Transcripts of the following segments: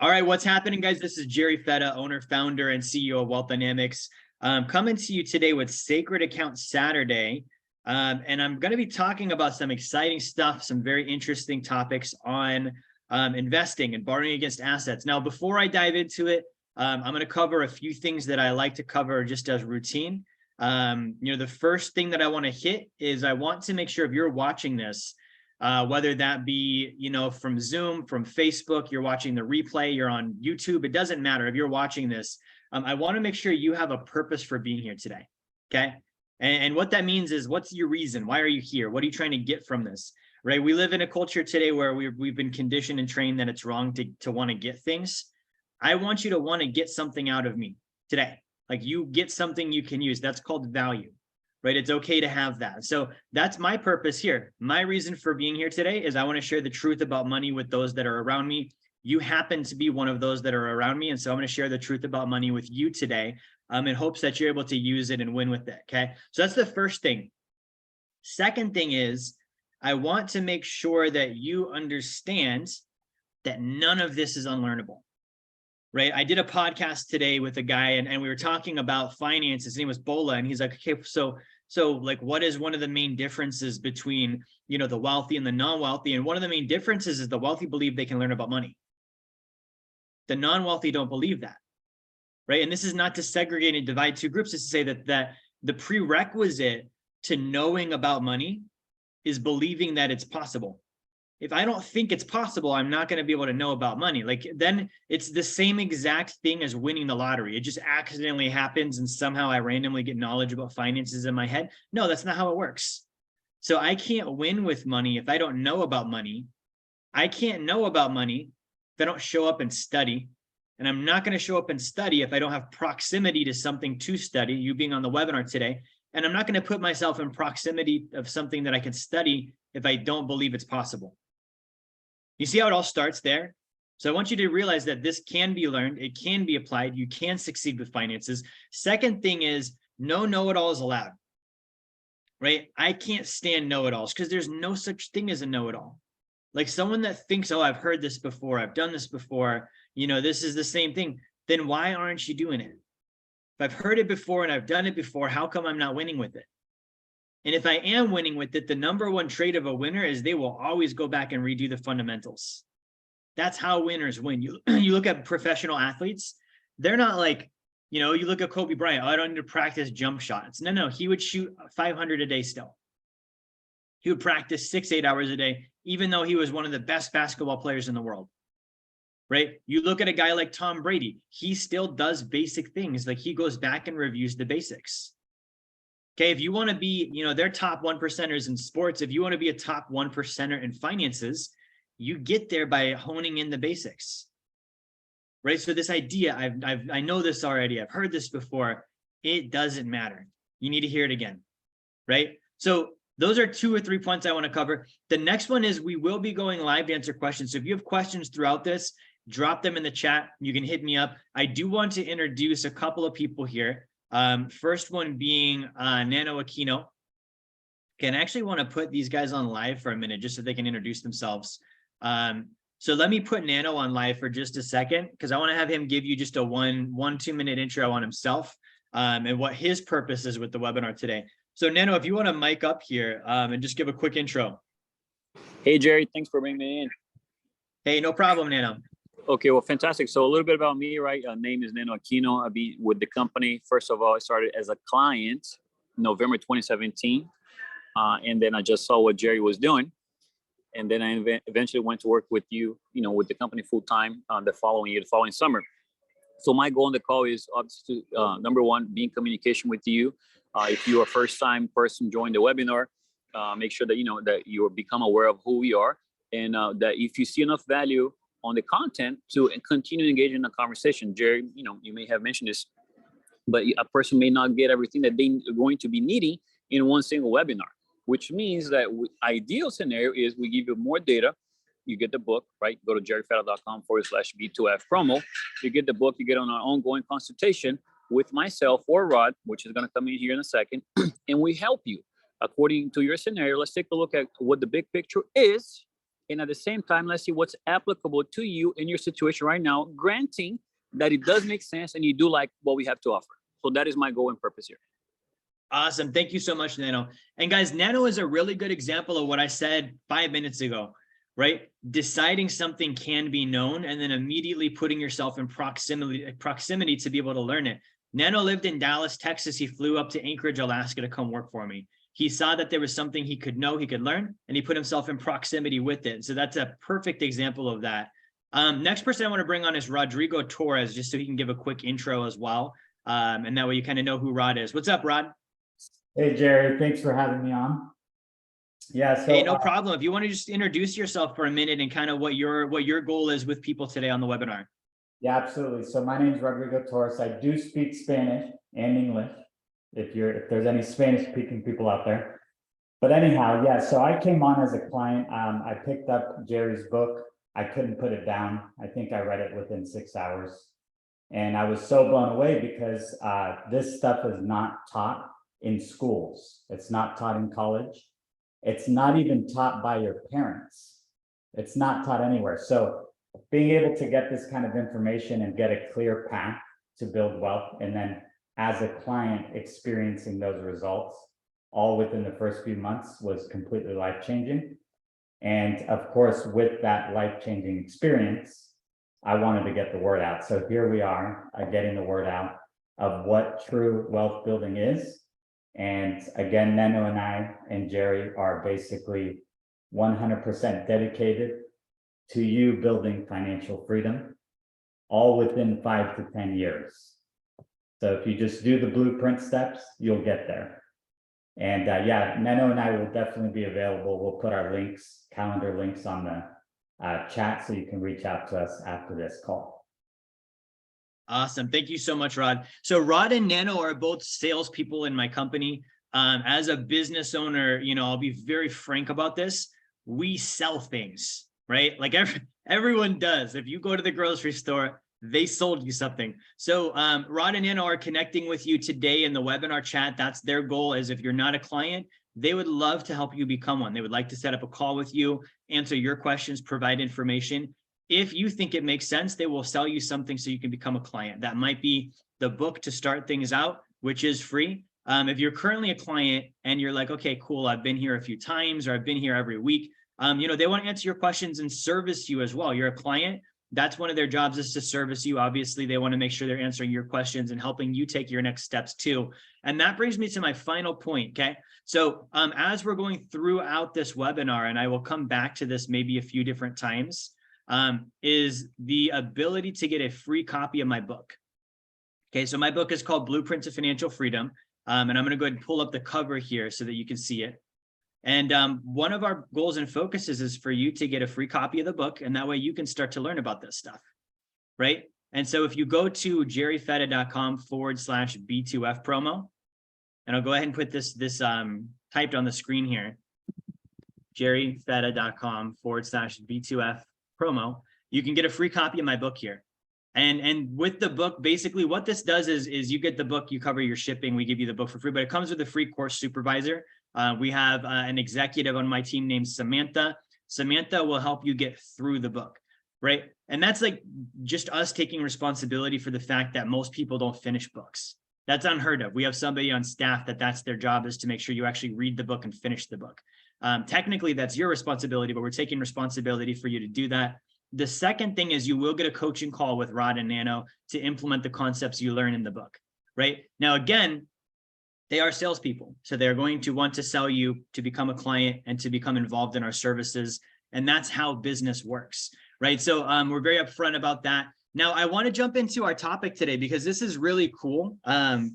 All right, what's happening, guys? This is Jerry Fetta, owner, founder, and CEO of Wealth Dynamics. Coming to you today with Sacred Account Saturday. And I'm going to be talking about some exciting stuff, some very interesting topics on investing and borrowing against assets. Now, before I dive into it, I'm going to cover a few things that I like to cover just as routine. The first thing that I want to hit is I want to make sure if you're watching this, whether that be, from Zoom, from Facebook, you're watching the replay, you're on YouTube, it doesn't matter. If you're watching this, I want to make sure you have a purpose for being here today, okay? And what that means is, what's your reason? Why are you here? What are you trying to get from this, right? We live in a culture today where we've been conditioned and trained that it's wrong to want to get things. I want you to want to get something out of me today. Like, you get something you can use. That's called value. Right? It's okay to have that. So that's my purpose here. My reason for being here today is I want to share the truth about money with those that are around me. You happen to be one of those that are around me. And so I'm going to share the truth about money with you today in hopes that you're able to use it and win with it. Okay. So that's the first thing. Second thing is, I want to make sure that you understand that none of this is unlearnable. Right. I did a podcast today with a guy and we were talking about finance. His name was Bola. And he's like, okay, so like, what is one of the main differences between, the wealthy and the non-wealthy? And one of the main differences is the wealthy believe they can learn about money. The non-wealthy don't believe that. Right. And this is not to segregate and divide two groups. It's to say that the prerequisite to knowing about money is believing that it's possible. If I don't think it's possible, I'm not going to be able to know about money. Like, then it's the same exact thing as winning the lottery. It just accidentally happens and somehow I randomly get knowledge about finances in my head. No, that's not how it works. So I can't win with money if I don't know about money. I can't know about money if I don't show up and study. And I'm not going to show up and study if I don't have proximity to something to study, you being on the webinar today. And I'm not going to put myself in proximity of something that I can study if I don't believe it's possible. You see how it all starts there? So I want you to realize that this can be learned. It can be applied. You can succeed with finances. Second thing is, no know-it-all is allowed, right? I can't stand know-it-alls because there's no such thing as a know-it-all. Like, someone that thinks, oh, I've heard this before, I've done this before, this is the same thing. Then why aren't you doing it? If I've heard it before and I've done it before, how come I'm not winning with it? And if I am winning with it, the number one trait of a winner is they will always go back and redo the fundamentals. That's how winners win. You look at professional athletes, they're not like, you look at Kobe Bryant, oh, I don't need to practice jump shots. No, he would shoot 500 a day still. He would practice 6-8 hours a day, even though he was one of the best basketball players in the world. Right? You look at a guy like Tom Brady, he still does basic things. Like, he goes back and reviews the basics. Okay, if you want to be, they're top 1%ers in sports. If you want to be a top 1%er in finances, you get there by honing in the basics, right? So this idea, I know this already. I've heard this before. It doesn't matter. You need to hear it again, right? So those are 2 or 3 points I want to cover. The next one is we will be going live to answer questions. So if you have questions throughout this, drop them in the chat. You can hit me up. I do want to introduce a couple of people here. First one being Nano Aquino. Okay, and I actually want to put these guys on live for a minute just so they can introduce themselves. So let me put Nano on live for just a second because I want to have him give you just a 1-2 minute intro on himself and what his purpose is with the webinar today. So Nano, if you want to mic up here and just give a quick intro. Hey, Jerry, thanks for bringing me in. Hey, no problem, Nano. Okay, well, fantastic. So a little bit about me, right? Name is Nano Aquino. I've been with the company. First of all, I started as a client November 2017. And then I just saw what Jerry was doing. And then I eventually went to work with you, with the company full time the following summer. So my goal on the call is obviously number one, be in communication with you. If you're a first time person join the webinar, make sure that, that you become aware of who we are. And that if you see enough value on the content to continue engaging in the conversation. Jerry, you may have mentioned this, but a person may not get everything that they're going to be needing in one single webinar, which means that ideal scenario is we give you more data. You get the book, right? Go to jerryfetta.com/B2F promo. You get the book, you get on an ongoing consultation with myself or Rod, which is going to come in here in a second. And we help you according to your scenario. Let's take a look at what the big picture is. And at the same time, let's see what's applicable to you in your situation right now, granting that it does make sense and you do like what we have to offer. So that is my goal and purpose here. Awesome. Thank you so much, Nano. And guys, Nano is a really good example of what I said 5 minutes ago, right? Deciding something can be known and then immediately putting yourself in proximity to be able to learn it. Nano lived in Dallas, Texas. He flew up to Anchorage, Alaska to come work for me. He saw that there was something he could know, he could learn, and he put himself in proximity with it. So that's a perfect example of that. Next person I want to bring on is Rodrigo Torres, just so he can give a quick intro as well. And that way you kind of know who Rod is. What's up, Rod? Hey, Jerry, thanks for having me on. Yeah, so hey, no problem. If you want to just introduce yourself for a minute and kind of what your goal is with people today on the webinar. Yeah, absolutely. So my name is Rodrigo Torres. I do speak Spanish and English, if there's any Spanish speaking people out there. But anyhow, yeah, so I came on as a client. I picked up Jerry's book. I couldn't put it down. I think I read it within 6 hours. And I was so blown away because this stuff is not taught in schools. It's not taught in college. It's not even taught by your parents. It's not taught anywhere. So being able to get this kind of information and get a clear path to build wealth, and then as a client experiencing those results all within the first few months was completely life-changing. And of course, with that life-changing experience, I wanted to get the word out. So here we are getting the word out of what true wealth building is. And again, Nano and I and Jerry are basically 100% dedicated to you building financial freedom, all within 5 to 10 years. So if you just do the blueprint steps, you'll get there. And yeah, Nano and I will definitely be available. We'll put our links, calendar links on the chat so you can reach out to us after this call. Awesome. Thank you so much, Rod. So Rod and Nano are both salespeople in my company. As a business owner, you know, I'll be very frank about this. We sell things, right? Like everyone does. If you go to the grocery store, they sold you something. So Rod and Nano are connecting with you today in the webinar chat. That's their goal, is if you're not a client, they would love to help you become one. They would like to set up a call with you, answer your questions, provide information. If you think it makes sense, they will sell you something so you can become a client. That might be the book to start things out, which is free. If you're currently a client and you're like, okay, cool, I've been here a few times or I've been here every week, you know, they want to answer your questions and service you as well. You're a client. That's one of their jobs, is to service you. Obviously, they want to make sure they're answering your questions and helping you take your next steps too. And that brings me to my final point, okay? So as we're going throughout this webinar, and I will come back to this maybe a few different times, is the ability to get a free copy of my book. Okay, so my book is called Blueprint to Financial Freedom. And I'm going to go ahead and pull up the cover here so that you can see it. And one of our goals and focuses is for you to get a free copy of the book, and that way you can start to learn about this stuff, right? And so if you go to jerryfetta.com/B2F promo, and I'll go ahead and put this typed on the screen here, jerryfetta.com/B2F promo, you can get a free copy of my book here. And with the book, basically what this does is you get the book, you cover your shipping, we give you the book for free, but it comes with a free course supervisor. We have an executive on my team named Samantha. Samantha will help you get through the book, right? And that's like just us taking responsibility for the fact that most people don't finish books. That's unheard of. We have somebody on staff that's their job, is to make sure you actually read the book and finish the book. Technically, that's your responsibility, but we're taking responsibility for you to do that. The second thing is you will get a coaching call with Rod and Nano to implement the concepts you learn in the book, right? Now, again, they are salespeople. So they're going to want to sell you to become a client and to become involved in our services. And that's how business works, right? So we're very upfront about that. Now, I want to jump into our topic today because this is really cool,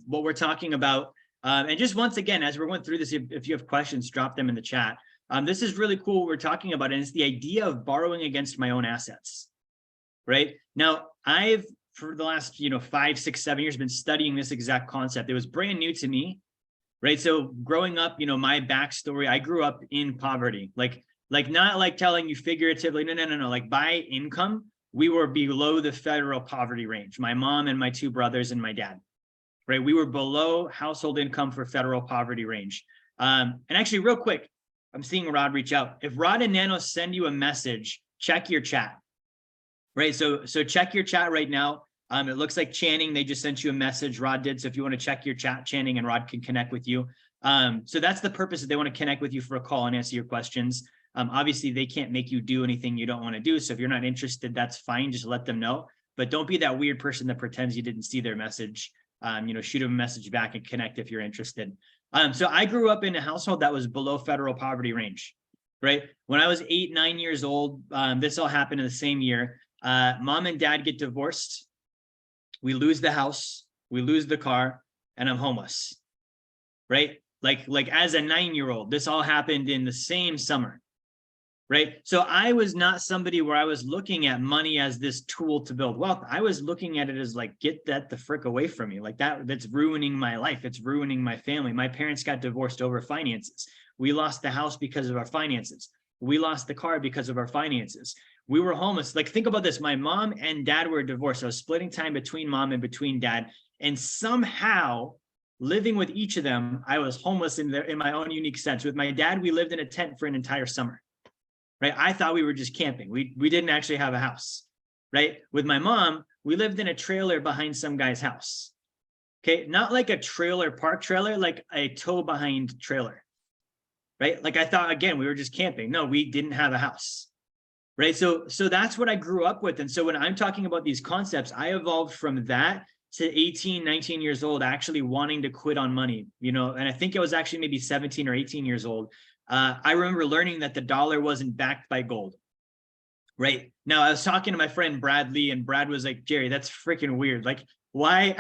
what we're talking about. And just once again, as we're going through this, if you have questions, drop them in the chat. This is really cool what we're talking about, and it's the idea of borrowing against my own assets, right? Now, I've, for the last 5, 6, 7 years, been studying this exact concept. It was brand new to me, right? So growing up, my backstory, I grew up in poverty, like not like telling you figuratively, no. Like by income, we were below the federal poverty range. My mom and my 2 brothers and my dad, right? We were below household income for federal poverty range. And actually, real quick, I'm seeing Rod reach out. If Rod and Nano send you a message, check your chat, right? So check your chat right now. It looks like Channing, they just sent you a message. Rod did. So if you want to check your chat, Channing and Rod can connect with you. So that's the purpose, that they want to connect with you for a call and answer your questions. Obviously, they can't make you do anything you don't want to do. So if you're not interested, that's fine. Just let them know. But don't be that weird person that pretends you didn't see their message. Shoot them a message back and connect if you're interested. So I grew up in a household that was below federal poverty range, right? When I was 8, 9 years old, this all happened in the same year. Mom and dad get divorced. We lose the house, we lose the car, and I'm homeless, right? Like as a 9-year-old, this all happened in the same summer, right? So I was not somebody where I was looking at money as this tool to build wealth. I was looking at it as like, get that the frick away from me. Like that's ruining my life. It's ruining my family. My parents got divorced over finances. We lost the house because of our finances. We lost the car because of our finances. We were homeless. Like, think about this. My mom and dad were divorced. I was splitting time between mom and between dad. And somehow living with each of them, I was homeless in my own unique sense. With my dad, we lived in a tent for an entire summer, right? I thought we were just camping. We didn't actually have a house, right? With my mom, we lived in a trailer behind some guy's house. Okay. Not like a trailer park trailer, like a tow behind trailer, right? Like I thought, again, we were just camping. No, we didn't have a house. Right. So that's what I grew up with. And so when I'm talking about these concepts, I evolved from that to 18, 19 years old, actually wanting to quit on money, and I think I was actually maybe 17 or 18 years old. I remember learning that the dollar wasn't backed by gold. Right. Now, I was talking to my friend Brad Lee, and Brad was like, Jerry, that's freaking weird. Like, why?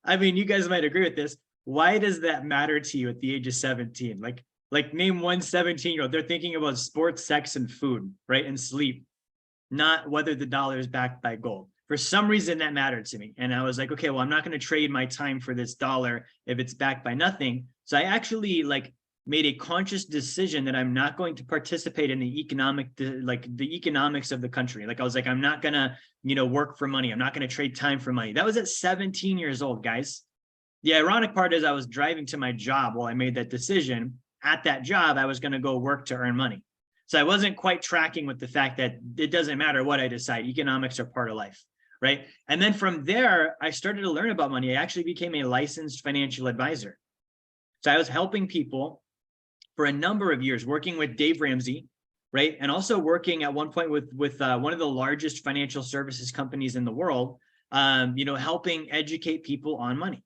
I mean, you guys might agree with this. Why does that matter to you at the age of 17? Like name one 17-year-old, they're thinking about sports, sex, and food, right? And sleep, not whether the dollar is backed by gold. For some reason that mattered to me. And I was like, okay, well, I'm not going to trade my time for this dollar if it's backed by nothing. So I actually made a conscious decision that I'm not going to participate in the economics of the country. Like I was like, I'm not going to, work for money. I'm not going to trade time for money. That was at 17 years old, guys. The ironic part is I was driving to my job while I made that decision. At that job, I was going to go work to earn money. So I wasn't quite tracking with the fact that it doesn't matter what I decide. Economics are part of life, right? And then from there, I started to learn about money. I actually became a licensed financial advisor. So I was helping people for a number of years, working with Dave Ramsey, right? And also working at one point with one of the largest financial services companies in the world, helping educate people on money.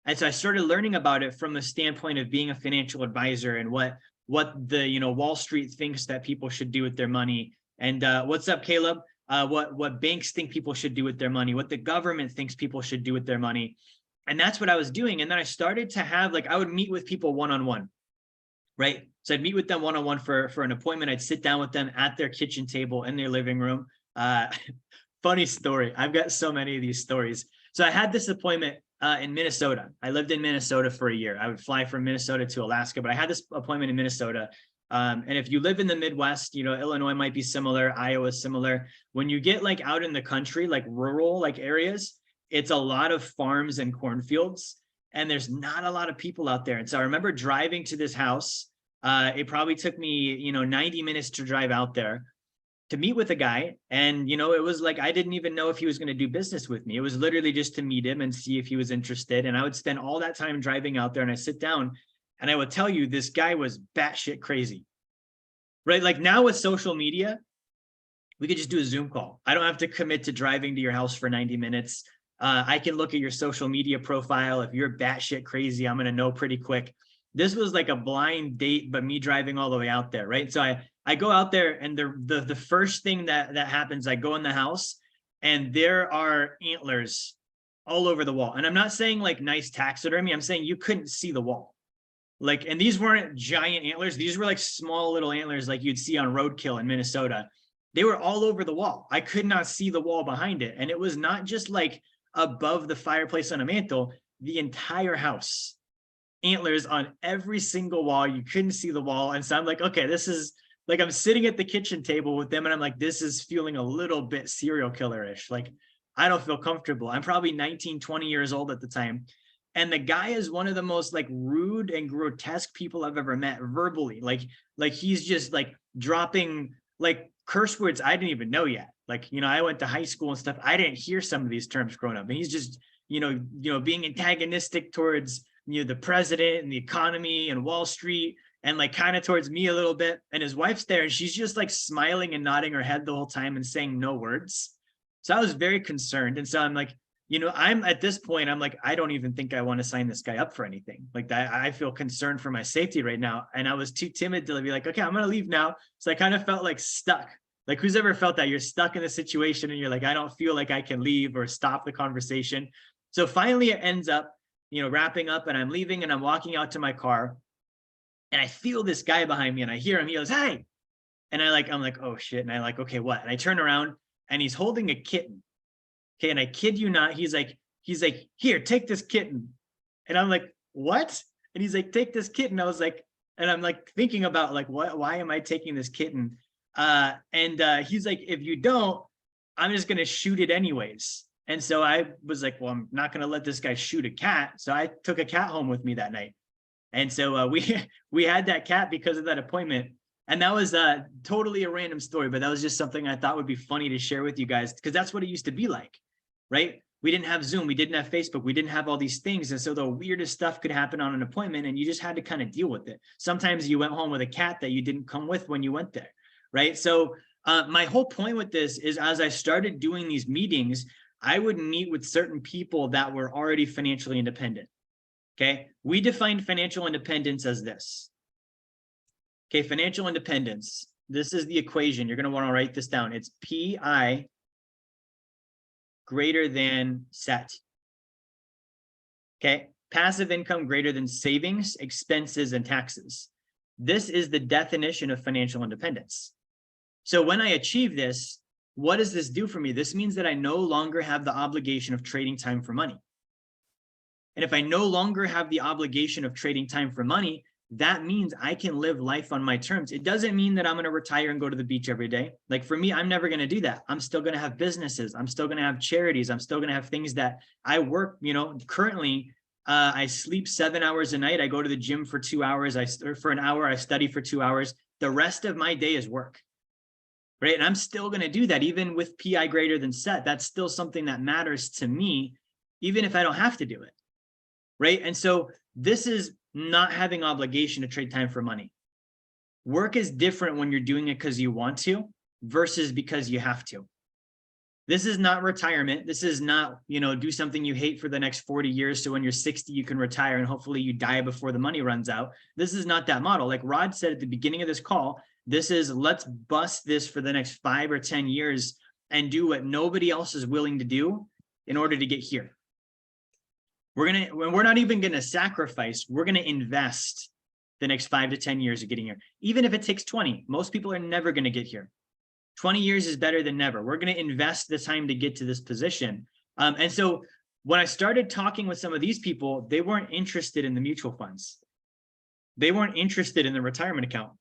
And so I started learning about it from the standpoint of being a financial advisor and what the Wall Street thinks that people should do with their money. And what's up, Caleb? What banks think people should do with their money, what the government thinks people should do with their money. And that's what I was doing. And then I started to have I would meet with people one-on-one, right? So I'd meet with them one-on-one for an appointment. I'd sit down with them at their kitchen table in their living room. Funny story. I've got so many of these stories. So I had this appointment in Minnesota. I lived in Minnesota for a year. I would fly from Minnesota to Alaska, but I had this appointment in Minnesota. And if you live in the Midwest, Illinois might be similar, Iowa similar. When you get out in the country, rural areas, it's a lot of farms and cornfields, and there's not a lot of people out there. And so I remember driving to this house. It probably took me, 90 minutes to drive out there to meet with a guy. And, it was I didn't even know if he was going to do business with me. It was literally just to meet him and see if he was interested. And I would spend all that time driving out there, and I sit down and I would tell you, this guy was batshit crazy, right? Now with social media, we could just do a Zoom call. I don't have to commit to driving to your house for 90 minutes. I can look at your social media profile. If you're batshit crazy, I'm going to know pretty quick. This was like a blind date, but me driving all the way out there, right? So I go out there, and the first thing that happens, I go in the house, and there are antlers all over the wall. And I'm not saying nice taxidermy. I'm saying you couldn't see the wall. And these weren't giant antlers. These were small little antlers like you'd see on roadkill in Minnesota. They were all over the wall. I could not see the wall behind it. And it was not just above the fireplace on a mantle, the entire house. Antlers on every single wall. You couldn't see the wall. And so I'm like, okay, this is I'm sitting at the kitchen table with them, and I'm like, this is feeling a little bit serial killer-ish. I don't feel comfortable. I'm probably 19, 20 years old at the time. And the guy is one of the most like rude and grotesque people I've ever met verbally. Like he's just like dropping like curse words I didn't even know yet. Like, you know, I went to high school and stuff. I didn't hear some of these terms growing up. And he's just, being antagonistic towards, the president and the economy and Wall Street, and like kind of towards me a little bit. And his wife's there and she's just like smiling and nodding her head the whole time and saying no words. So I was very concerned. And so I'm like, I'm at this point, I'm like, I don't even think I want to sign this guy up for anything like that. I feel concerned for my safety right now. And I was too timid to be like, okay, I'm going to leave now. So I kind of felt like stuck. Like, who's ever felt that? You're stuck in a situation and you're like, I don't feel like I can leave or stop the conversation. So finally it ends up, wrapping up, and I'm leaving and I'm walking out to my car and I feel this guy behind me and I hear him, he goes, hey. And I'm like, oh shit. And I like, okay, what? And I turn around and he's holding a kitten. Okay. And I kid you not, he's like, here, take this kitten. And I'm like, what? And he's like, take this kitten. I was like, and I'm like thinking about like, why am I taking this kitten? And he's like, if you don't, I'm just going to shoot it anyways. And so I was like, well, I'm not going to let this guy shoot a cat. So I took a cat home with me that night. And so we had that cat because of that appointment. And that was totally a random story, but that was just something I thought would be funny to share with you guys, because that's what it used to be like, right? We didn't have Zoom, we didn't have Facebook, we didn't have all these things. And so the weirdest stuff could happen on an appointment and you just had to kind of deal with it. Sometimes you went home with a cat that you didn't come with when you went there, right? So my whole point with this is, as I started doing these meetings, I would meet with certain people that were already financially independent. Okay, we defined financial independence as this. Okay, financial independence. This is the equation. You're going to want to write this down. It's PI greater than set. Okay, passive income greater than savings, expenses, and taxes. This is the definition of financial independence. So when I achieve this, what does this do for me? This means that I no longer have the obligation of trading time for money. And if I no longer have the obligation of trading time for money, that means I can live life on my terms. It doesn't mean that I'm going to retire and go to the beach every day. Like for me, I'm never going to do that. I'm still going to have businesses. I'm still going to have charities. I'm still going to have things that I work, currently I sleep 7 hours a night. I go to the gym for 2 hours. For an hour, I study for 2 hours. The rest of my day is work. Right. And I'm still going to do that even with PI greater than set. That's still something that matters to me, even if I don't have to do it. Right. And so this is not having obligation to trade time for money. Work is different when you're doing it because you want to versus because you have to. This is not retirement. This is not, do something you hate for the next 40 years. So when you're 60, you can retire and hopefully you die before the money runs out. This is not that model. Like Rod said at the beginning of this call, this is let's bust this for the next 5 or 10 years and do what nobody else is willing to do in order to get here. We're not even going to sacrifice. We're going to invest the next 5 to 10 years of getting here. Even if it takes 20, most people are never going to get here. 20 years is better than never. We're going to invest the time to get to this position. And so when I started talking with some of these people, they weren't interested in the mutual funds. They weren't interested in the retirement account.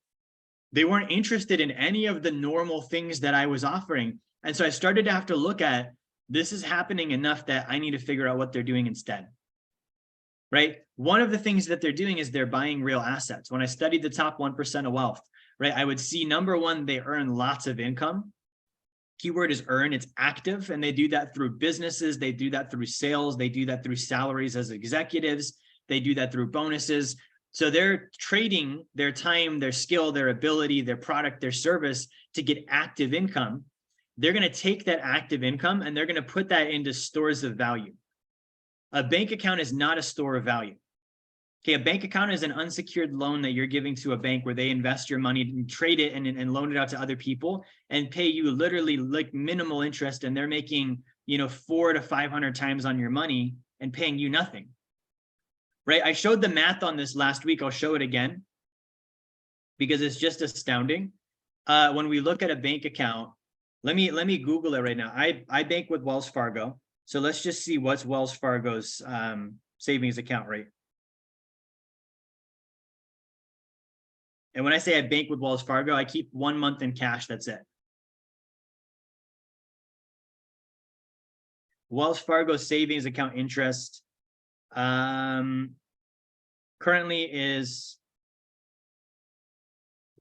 They weren't interested in any of the normal things that I was offering. And so I started to have to look at, this is happening enough that I need to figure out what they're doing instead. Right? One of the things that they're doing is they're buying real assets. When I studied the top 1% of wealth, right, I would see number one, they earn lots of income. Keyword is earn, it's active. And they do that through businesses. They do that through sales. They do that through salaries as executives. They do that through bonuses. So they're trading their time, their skill, their ability, their product, their service to get active income. They're going to take that active income and they're going to put that into stores of value. A bank account is not a store of value. Okay, a bank account is an unsecured loan that you're giving to a bank where they invest your money and trade it and loan it out to other people and pay you literally like minimal interest, and they're making 400 to 500 times on your money and paying you nothing. Right? I showed the math on this last week. I'll show it again because it's just astounding. When we look at a bank account, let me Google it right now. I bank with Wells Fargo. So let's just see what's Wells Fargo's savings account rate. And when I say I bank with Wells Fargo, I keep 1 month in cash. That's it. Wells Fargo savings account interest currently is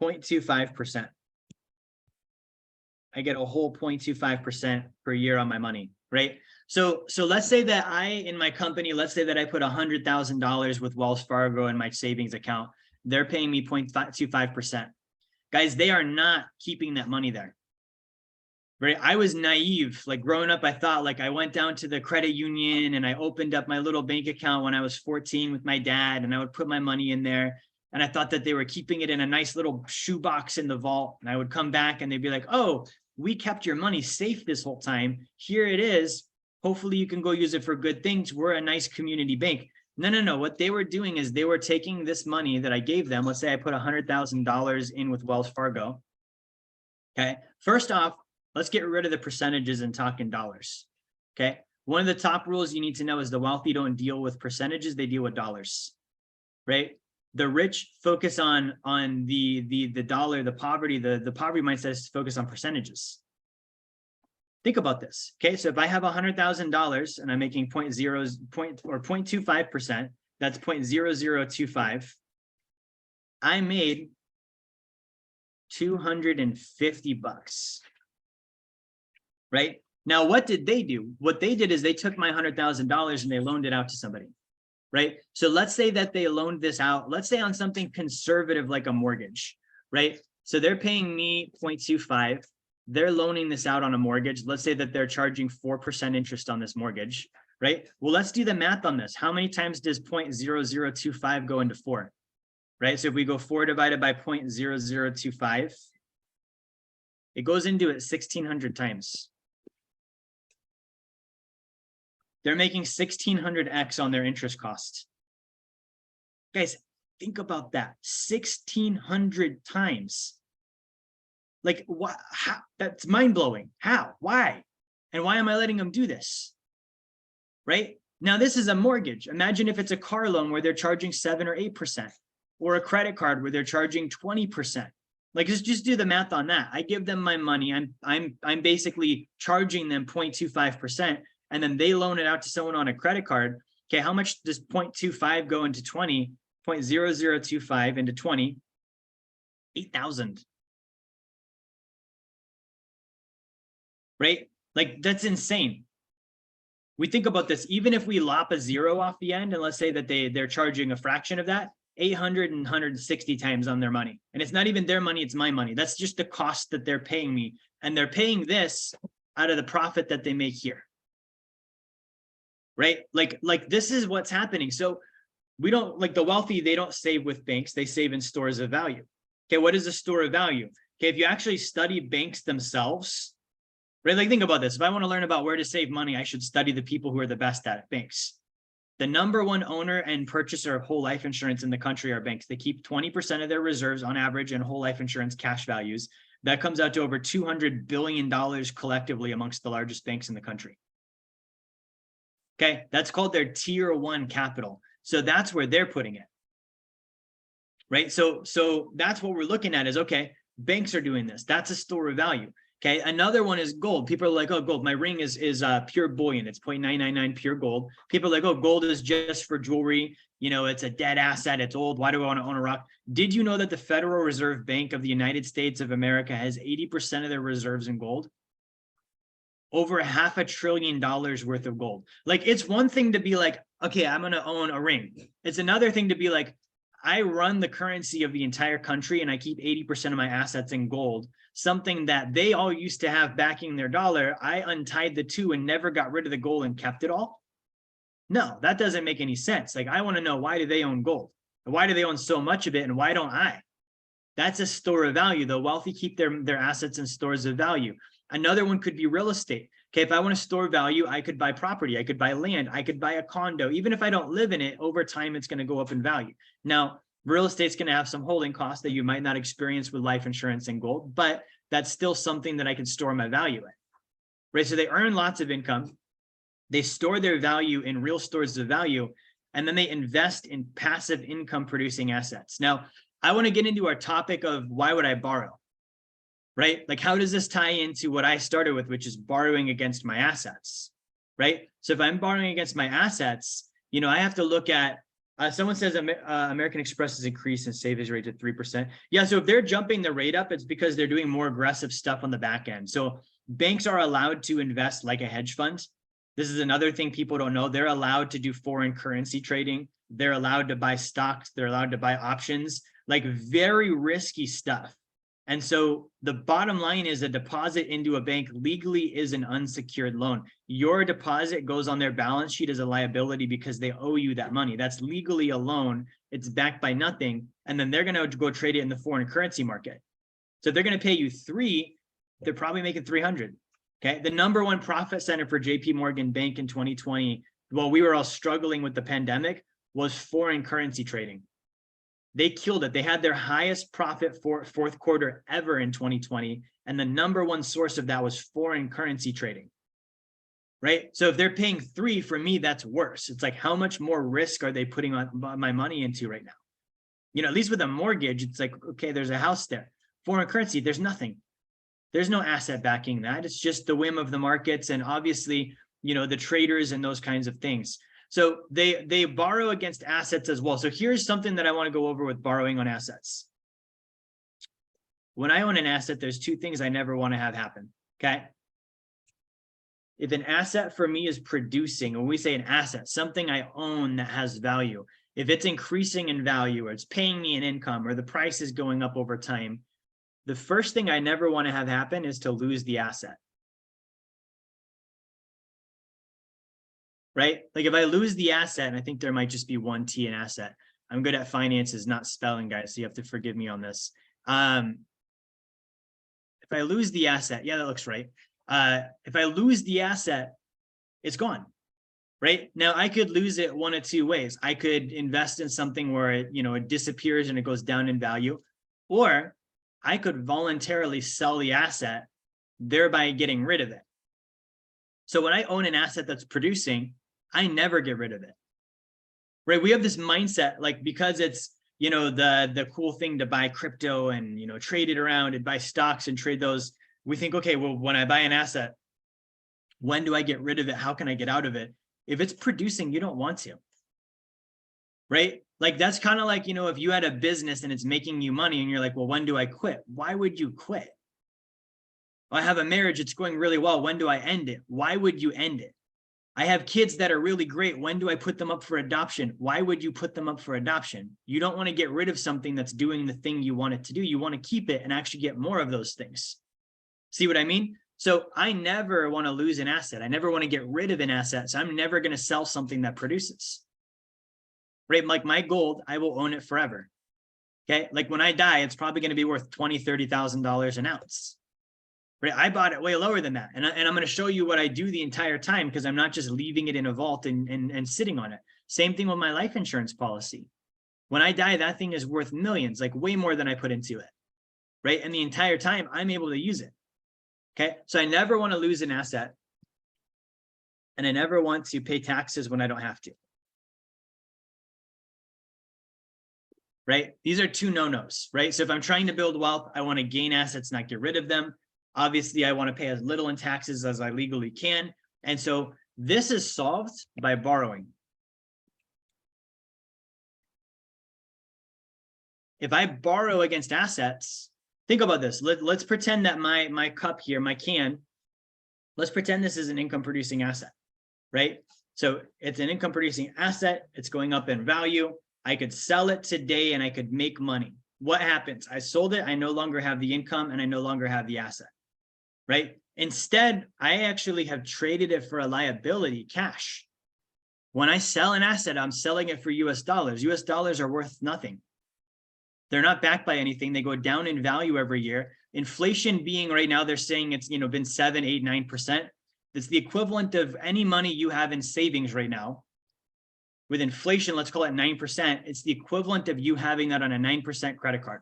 0.25%. I get a whole 0.25% per year on my money, right? So let's say that in my company, let's say that I put $100,000 with Wells Fargo in my savings account. They're paying me 0.25%. Guys, they are not keeping that money there. Right? I was naive. Like growing up, I thought like I went down to the credit union and I opened up my little bank account when I was 14 with my dad, and I would put my money in there. And I thought that they were keeping it in a nice little shoebox in the vault. And I would come back and they'd be like, oh, we kept your money safe this whole time. Here it is. Hopefully you can go use it for good things. We're a nice community bank. No. What they were doing is they were taking this money that I gave them. Let's say I put $100,000 in with Wells Fargo. Okay. First off, let's get rid of the percentages and talk in dollars. Okay. One of the top rules you need to know is the wealthy don't deal with percentages. They deal with dollars, right? The rich focus on the dollar, the poverty mindset is to focus on percentages. Think about this. Okay. So if I have $100,000 and I'm making 0.25%, that's 0.0025. I made $250. Right? Now, what did they do? What they did is they took my $100,000 and they loaned it out to somebody. Right? So let's say that they loaned this out, let's say on something conservative like a mortgage, right? So they're paying me 0.25. They're loaning this out on a mortgage. Let's say that they're charging 4% interest on this mortgage, right? Well, let's do the math on this. How many times does 0.0025 go into 4? Right? So if we go 4 divided by 0.0025, it goes into it 1,600 times. They're making 1,600x on their interest costs. Guys, think about that. 1,600 times. Like, what? How? That's mind-blowing. How? Why? And why am I letting them do this? Right? Now, this is a mortgage. Imagine if it's a car loan where they're charging 7 or 8%, or a credit card where they're charging 20%. Like, just do the math on that. I give them my money. I'm basically charging them 0.25%, and then they loan it out to someone on a credit card. Okay, how much does 0.25 go into 20? 0.0025 into 20, 8,000. Right? Like, that's insane. We think about this, even if we lop a zero off the end, and let's say that they're charging a fraction of that, 800 and 160 times on their money. And it's not even their money, it's my money. That's just the cost that they're paying me. And they're paying this out of the profit that they make here. Right? Like this is what's happening. So we don't, like the wealthy, they don't save with banks, they save in stores of value. Okay, what is a store of value? Okay, if you actually study banks themselves, right? Like think about this. If I want to learn about where to save money, I should study the people who are the best at banks. The number one owner and purchaser of whole life insurance in the country are banks. They keep 20% of their reserves on average in whole life insurance cash values. That comes out to over $200 billion collectively amongst the largest banks in the country. Okay, that's called their tier one capital. So that's where they're putting it. Right? So that's what we're looking at is, okay, banks are doing this. That's a store of value. Okay, another one is gold. People are like, oh, gold, my ring is pure bullion. It's 0.999 pure gold. People are like, oh, gold is just for jewelry. You know, it's a dead asset. It's old. Why do I want to own a rock? Did you know that the Federal Reserve Bank of the United States of America has 80% of their reserves in gold? Over $500 billion worth of gold. Like, it's one thing to be like, okay, I'm going to own a ring. It's another thing to be like, I run the currency of the entire country and I keep 80% of my assets in gold, something that they all used to have backing their dollar. I untied the two and never got rid of the gold and kept it all. No, that doesn't make any sense. Like, I want to know, why do they own gold? Why do they own so much of it? And why don't I? That's a store of value. The wealthy keep their assets in stores of value. Another one could be real estate. Okay, if I want to store value, I could buy property, I could buy land, I could buy a condo. Even if I don't live in it, over time, it's going to go up in value. Now, real estate's going to have some holding costs that you might not experience with life insurance and gold, but that's still something that I can store my value in. Right? So they earn lots of income. They store their value in real stores of value, and then they invest in passive income producing assets. Now, I want to get into our topic of why would I borrow? Right? Like, how does this tie into what I started with, which is borrowing against my assets, right? So if I'm borrowing against my assets, I have to look at, someone says American Express has increased in savings rate to 3%. Yeah, so if they're jumping the rate up, it's because they're doing more aggressive stuff on the back end. So banks are allowed to invest like a hedge fund. This is another thing people don't know. They're allowed to do foreign currency trading. They're allowed to buy stocks. They're allowed to buy options, like very risky stuff. And so the bottom line is a deposit into a bank legally is an unsecured loan. Your deposit goes on their balance sheet as a liability because they owe you that money. That's legally a loan. It's backed by nothing. And then they're going to go trade it in the foreign currency market. So if they're going to pay you 3, they're probably making 300. Okay. The number one profit center for JP Morgan Bank in 2020, while we were all struggling with the pandemic, was foreign currency trading. They killed it. They had their highest profit for fourth quarter ever in 2020. And the number one source of that was foreign currency trading, right? So if they're paying 3, for me, that's worse. It's like, how much more risk are they putting on my money into right now? At least with a mortgage, it's like, okay, there's a house there. Foreign currency, there's nothing. There's no asset backing that. It's just the whim of the markets. And obviously, the traders and those kinds of things. So they borrow against assets as well. So here's something that I want to go over with borrowing on assets. When I own an asset, there's 2 things I never want to have happen. Okay. If an asset for me is producing, when we say an asset, something I own that has value, if it's increasing in value or it's paying me an income or the price is going up over time, the first thing I never want to have happen is to lose the asset. Right? Like if I lose the asset, and I think there might just be 1 T in asset. I'm good at finances, not spelling, guys, so you have to forgive me on this. If I lose the asset, yeah, that looks right. If I lose the asset, it's gone. Right? Now I could lose it 1 of 2 ways. I could invest in something where it disappears and it goes down in value, or I could voluntarily sell the asset, thereby getting rid of it. So when I own an asset that's producing, I never get rid of it, right? We have this mindset, like, because it's, the cool thing to buy crypto and, trade it around and buy stocks and trade those. We think, okay, well, when I buy an asset, when do I get rid of it? How can I get out of it? If it's producing, you don't want to, right? Like, that's kind of like, if you had a business and it's making you money and you're like, well, when do I quit? Why would you quit? I have a marriage, it's going really well. When do I end it? Why would you end it? I have kids that are really great. When do I put them up for adoption? Why would you put them up for adoption? You don't want to get rid of something that's doing the thing you want it to do. You want to keep it and actually get more of those things. See what I mean? So I never want to lose an asset. I never want to get rid of an asset. So I'm never going to sell something that produces. Right? Like my gold, I will own it forever. Okay. Like when I die, it's probably going to be worth $20,000, $30,000 an ounce. Right? I bought it way lower than that. And I'm going to show you what I do the entire time, because I'm not just leaving it in a vault and sitting on it. Same thing with my life insurance policy. When I die, that thing is worth millions, like way more than I put into it. Right? And the entire time I'm able to use it. Okay. So I never want to lose an asset. And I never want to pay taxes when I don't have to. Right? These are 2 no-nos, right? So if I'm trying to build wealth, I want to gain assets, not get rid of them. Obviously, I want to pay as little in taxes as I legally can. And so this is solved by borrowing. If I borrow against assets, think about this. Let's pretend that my cup here, my can, let's pretend this is an income producing asset, right? So it's an income producing asset. It's going up in value. I could sell it today and I could make money. What happens? I sold it. I no longer have the income and I no longer have the asset. Right? Instead, I actually have traded it for a liability, cash. When I sell an asset, I'm selling it for US dollars. US dollars are worth nothing. They're not backed by anything. They go down in value every year. Inflation being right now, they're saying it's been 7, 8, 9%. It's the equivalent of any money you have in savings right now. With inflation, let's call it 9%. It's the equivalent of you having that on a 9% credit card.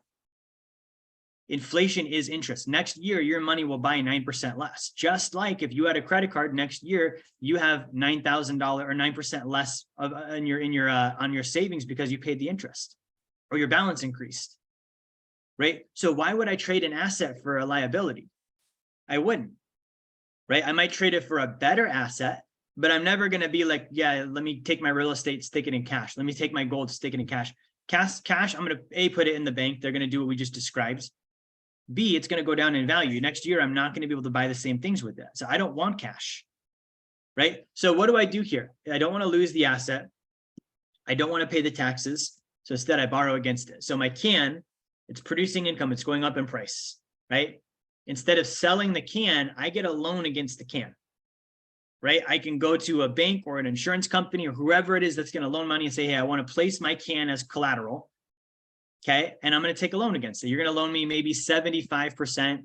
Inflation is interest. Next year, your money will buy 9% less. Just like if you had a credit card next year, you have $9,000 or 9% less on your savings because you paid the interest or your balance increased, right? So why would I trade an asset for a liability? I wouldn't, right? I might trade it for a better asset, but I'm never going to be like, yeah, let me take my real estate, stick it in cash. Let me take my gold, stick it in cash. Cash, I'm going to put it in the bank. They're going to do what we just described. B, it's going to go down in value. Next year, I'm not going to be able to buy the same things with that. So I don't want cash, right? So what do I do here? I don't want to lose the asset. I don't want to pay the taxes. So instead I borrow against it. So my can, it's producing income. It's going up in price, right? Instead of selling the can, I get a loan against the can, right? I can go to a bank or an insurance company or whoever it is that's going to loan money and say, hey, I want to place my can as collateral. Okay. And I'm going to take a loan against it. You're going to loan me maybe 75%.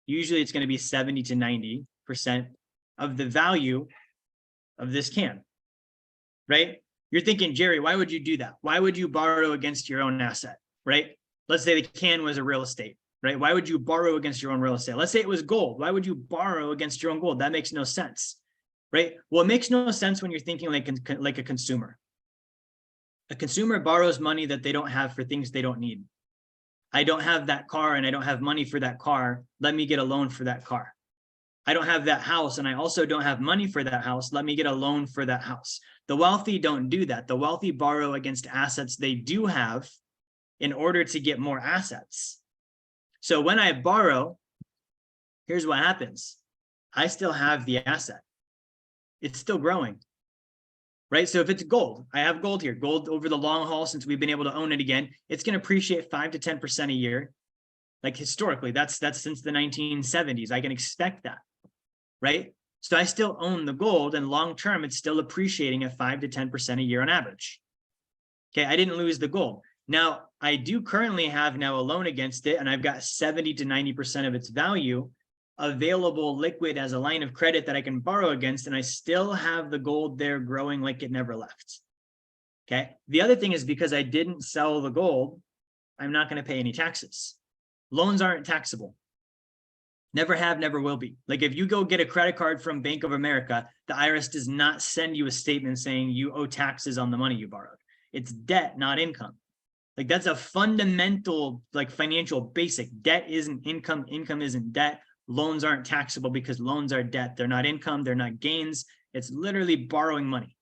Usually it's going to be 70 to 90% of the value of this can, right? You're thinking, Jerry, why would you do that? Why would you borrow against your own asset, right? Let's say the can was a real estate, right? Why would you borrow against your own real estate? Let's say it was gold. Why would you borrow against your own gold? That makes no sense, right? Well, it makes no sense when you're thinking like a consumer. A consumer borrows money that they don't have for things they don't need. I don't have that car and I don't have money for that car. Let me get a loan for that car. I don't have that house and I also don't have money for that house. Let me get a loan for that house. The wealthy don't do that. The wealthy borrow against assets they do have in order to get more assets. So when I borrow, here's what happens. I still have the asset. It's still growing, right? So if it's gold, I have gold here, gold over the long haul, since we've been able to own it again, it's going to appreciate 5 to 10% a year. Like historically, that's since the 1970s. I can expect that, right? So I still own the gold, and long-term, it's still appreciating at 5 to 10% a year on average. Okay, I didn't lose the gold. Now, I do currently have now a loan against it, and I've got 70 to 90% of its value available liquid as a line of credit that I can borrow against, and I still have the gold there growing like it never left. Okay, the other thing is because I didn't sell the gold, I'm not going to pay any taxes. Loans aren't taxable. Never have, never will be. Like if you go get a credit card from Bank of America, the IRS does not send you a statement saying you owe taxes on the money you borrowed. It's debt, not income. Like that's a fundamental, like financial basic. Debt isn't income. Income isn't debt. Loans aren't taxable because loans are debt. They're not income. They're not gains. It's literally borrowing money,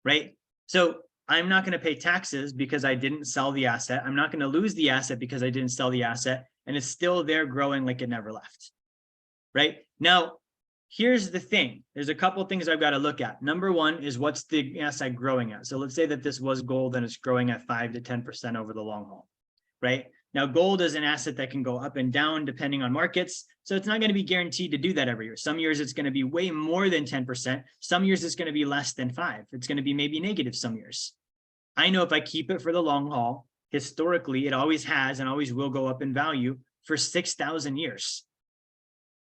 right? So I'm not going to pay taxes because I didn't sell the asset. I'm not going to lose the asset because I didn't sell the asset. And it's still there growing like it never left, right? Now, here's the thing. There's a couple of things I've got to look at. Number one is what's the asset growing at? So let's say that this was gold and it's growing at 5 to 10% over the long haul, right? Now, gold is an asset that can go up and down depending on markets. So it's not going to be guaranteed to do that every year. Some years it's going to be way more than 10%. Some years it's going to be less than 5. It's going to be maybe negative some years. I know if I keep it for the long haul, historically, it always has and always will go up in value for 6,000 years,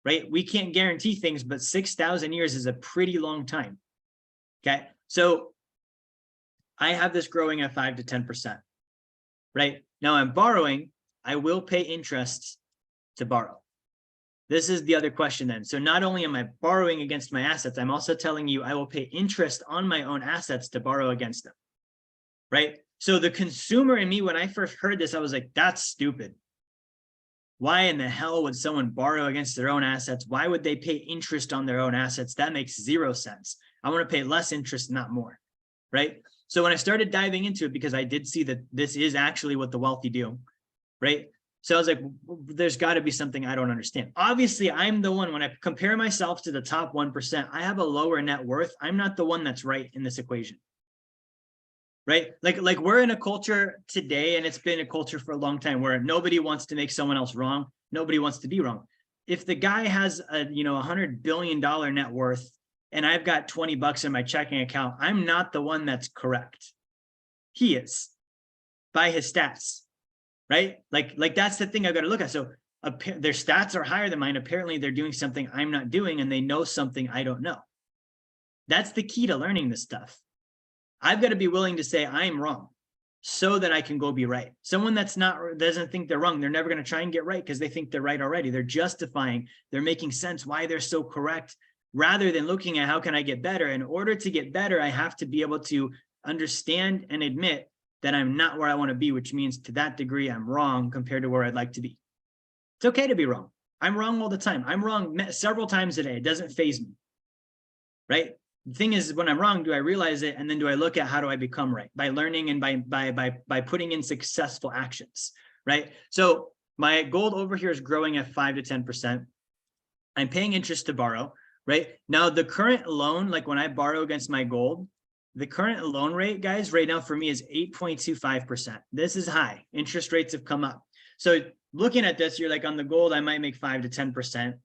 right? We can't guarantee things, but 6,000 years is a pretty long time, okay? So I have this growing at 5 to 10%, right? Now I'm borrowing, I will pay interest to borrow. This is the other question then. So not only am I borrowing against my assets, I'm also telling you I will pay interest on my own assets to borrow against them, right? So the consumer in me, when I first heard this, I was like, that's stupid. Why in the hell would someone borrow against their own assets? Why would they pay interest on their own assets? That makes zero sense. I want to pay less interest, not more, right? So when I started diving into it, because I did see that this is actually what the wealthy do, right? So I was like, there's got to be something I don't understand. Obviously, I'm the one, when I compare myself to the top 1%, I have a lower net worth. I'm not the one that's right in this equation. Right? Like we're in a culture today, and it's been a culture for a long time where nobody wants to make someone else wrong. Nobody wants to be wrong. If the guy has a, $100 billion net worth and I've got $20 in my checking account, I'm not the one that's correct. He is by his stats, right? Like that's the thing I've got to look at. So their stats are higher than mine. Apparently they're doing something I'm not doing, and they know something I don't know. That's the key to learning this stuff. I've got to be willing to say I'm wrong so that I can go be right. Someone doesn't think they're wrong, they're never going to try and get right because they think they're right already. They're justifying, they're making sense why they're so correct, rather than looking at how can I get better. In order to get better, I have to be able to understand and admit that I'm not where I want to be, which means to that degree, I'm wrong compared to where I'd like to be. It's okay to be wrong. I'm wrong all the time. I'm wrong several times a day. It doesn't faze me, right? The thing is, when I'm wrong, do I realize it? And then do I look at how do I become right? By learning and by putting in successful actions, right? So my gold over here is growing at 5 to 10%. I'm paying interest to borrow, right? Now the current loan, like when I borrow against my gold, the current loan rate, guys, right now for me is 8.25%. This is high. Interest rates have come up. So looking at this, you're like, on the gold, I might make 5 to 10%,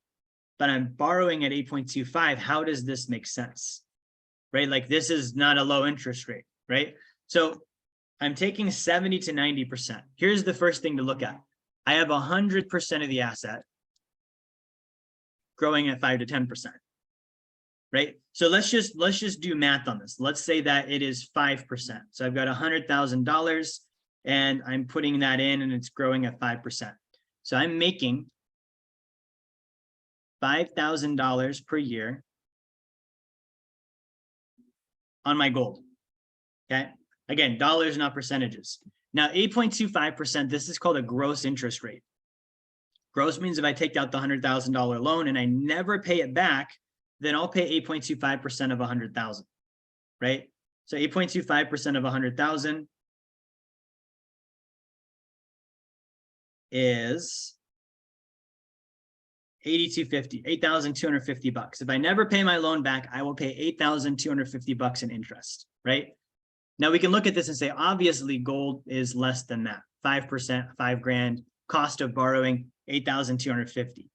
but I'm borrowing at 8.25. How does this make sense? Right? Like, this is not a low interest rate, right? So I'm taking 70 to 90%. Here's the first thing to look at. I have 100% of the asset growing at 5 to 10%. Right? So let's just do math on this. Let's say that it is 5%. So I've got $100,000 and I'm putting that in and it's growing at 5%. So I'm making $5,000 per year on my gold. Okay. Again, dollars, not percentages. Now, 8.25%, this is called a gross interest rate. Gross means if I take out the $100,000 loan and I never pay it back, then I'll pay 8.25% of 100,000, right? So 8.25% of 100,000 is 8,250, $8,250. If I never pay my loan back, I will pay $8,250 in interest, right? Now we can look at this and say, obviously gold is less than that. 5%, 5 grand, cost of borrowing, 8,250.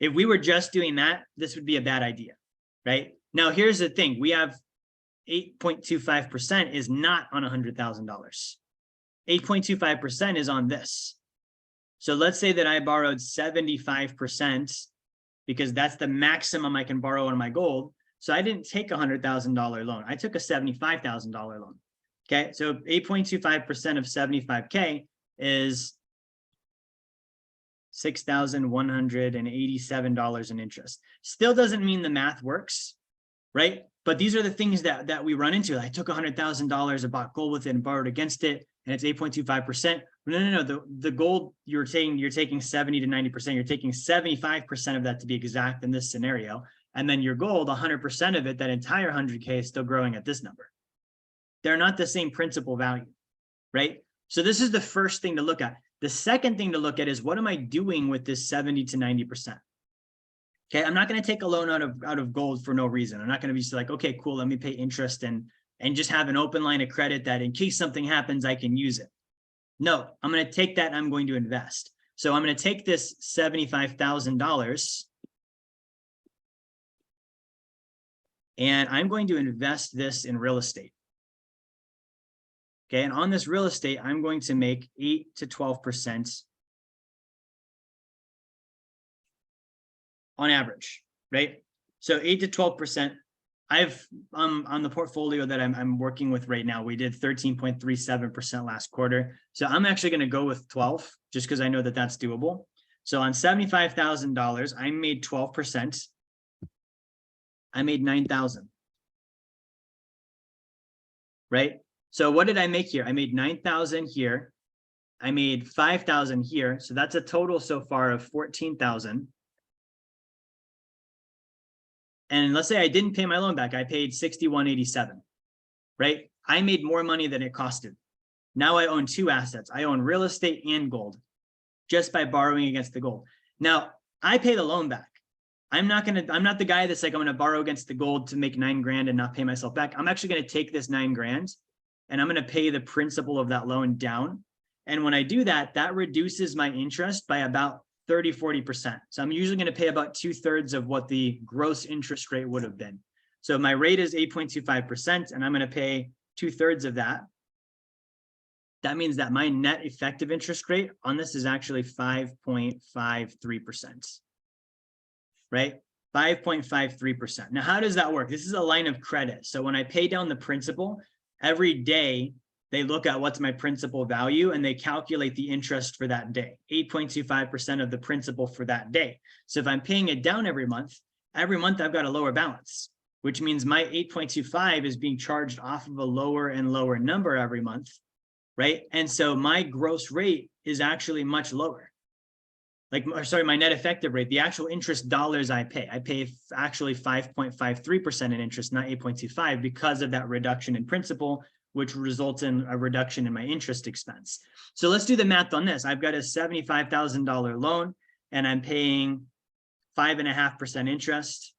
If we were just doing that, this would be a bad idea, right? Now, here's the thing. We have 8.25% is not on $100,000. 8.25% is on this. So let's say that I borrowed 75% because that's the maximum I can borrow on my gold. So I didn't take a $100,000 loan. I took a $75,000 loan. Okay, so 8.25% of 75K is $6,187 in interest. Still doesn't mean the math works, right? But these are the things that we run into. I took $100,000, I bought gold with it and borrowed against it, and it's 8.25%. No. The gold you're taking 70 to 90%. You're taking 75% of that to be exact in this scenario, and then your gold, 100% of it, that entire 100K is still growing at this number. They're not the same principal value, right? So this is the first thing to look at. The second thing to look at is, what am I doing with this 70 to 90%? Okay, I'm not going to take a loan out of gold for no reason. I'm not going to be just like, okay, cool, let me pay interest and just have an open line of credit that in case something happens, I can use it. No, I'm going to take that and I'm going to invest. So I'm going to take this $75,000 and I'm going to invest this in real estate. Okay, and on this real estate, I'm going to make 8 to 12% on average, right? So 8 to 12%. I've on the portfolio that I'm working with right now, we did 13.37% last quarter. So I'm actually going to go with 12 just because I know that that's doable. So on $75,000, I made 12%. I made 9,000, right? So what did I make here? I made 9,000 here. I made 5,000 here. So that's a total so far of 14,000. And let's say I didn't pay my loan back. I paid 61.87, right? I made more money than it costed. Now I own 2 assets. I own real estate and gold just by borrowing against the gold. Now I pay the loan back. I'm not the guy that's like, I'm going to borrow against the gold to make 9 grand and not pay myself back. I'm actually going to take this 9 grand and I'm going to pay the principal of that loan down. And when I do that, that reduces my interest by about 30, 40%. So I'm usually going to pay about 2/3 of what the gross interest rate would have been. So my rate is 8.25% and I'm going to pay 2/3 of that. That means that my net effective interest rate on this is actually 5.53%, right? 5.53%. Now, how does that work? This is a line of credit. So when I pay down the principal, every day they look at what's my principal value and they calculate the interest for that day, 8.25% of the principal for that day. So if I'm paying it down every month I've got a lower balance, which means my 8.25 is being charged off of a lower and lower number every month, right? And so my gross rate is actually much lower. my net effective rate, the actual interest dollars I pay actually 5.53% in interest, not 8.25, because of that reduction in principal, which results in a reduction in my interest expense. So let's do the math on this. I've got a $75,000 loan and I'm paying 5.5% interest.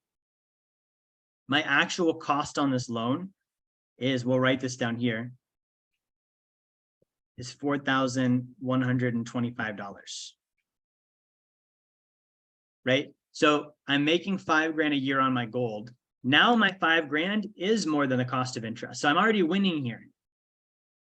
My actual cost on this loan is, we'll write this down here, is $4,125. Right? So I'm making $5,000 a year on my gold. Now my $5,000 is more than the cost of interest. So I'm already winning here.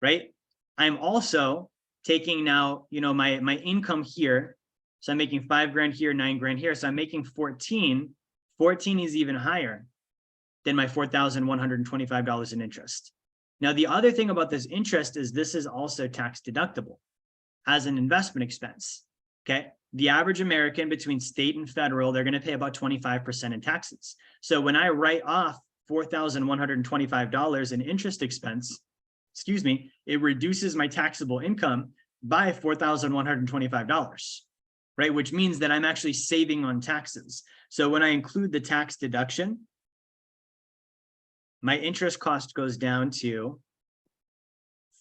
Right? I'm also taking now, my income here. So I'm making $5,000 here, $9,000 here. So I'm making 14. 14 is even higher than my $4,125 in interest. Now, the other thing about this interest is this is also tax deductible as an investment expense. Okay. The average American between state and federal, they're going to pay about 25% in taxes. So when I write off $4,125 in interest expense, it reduces my taxable income by $4,125, right? Which means that I'm actually saving on taxes. So when I include the tax deduction, my interest cost goes down to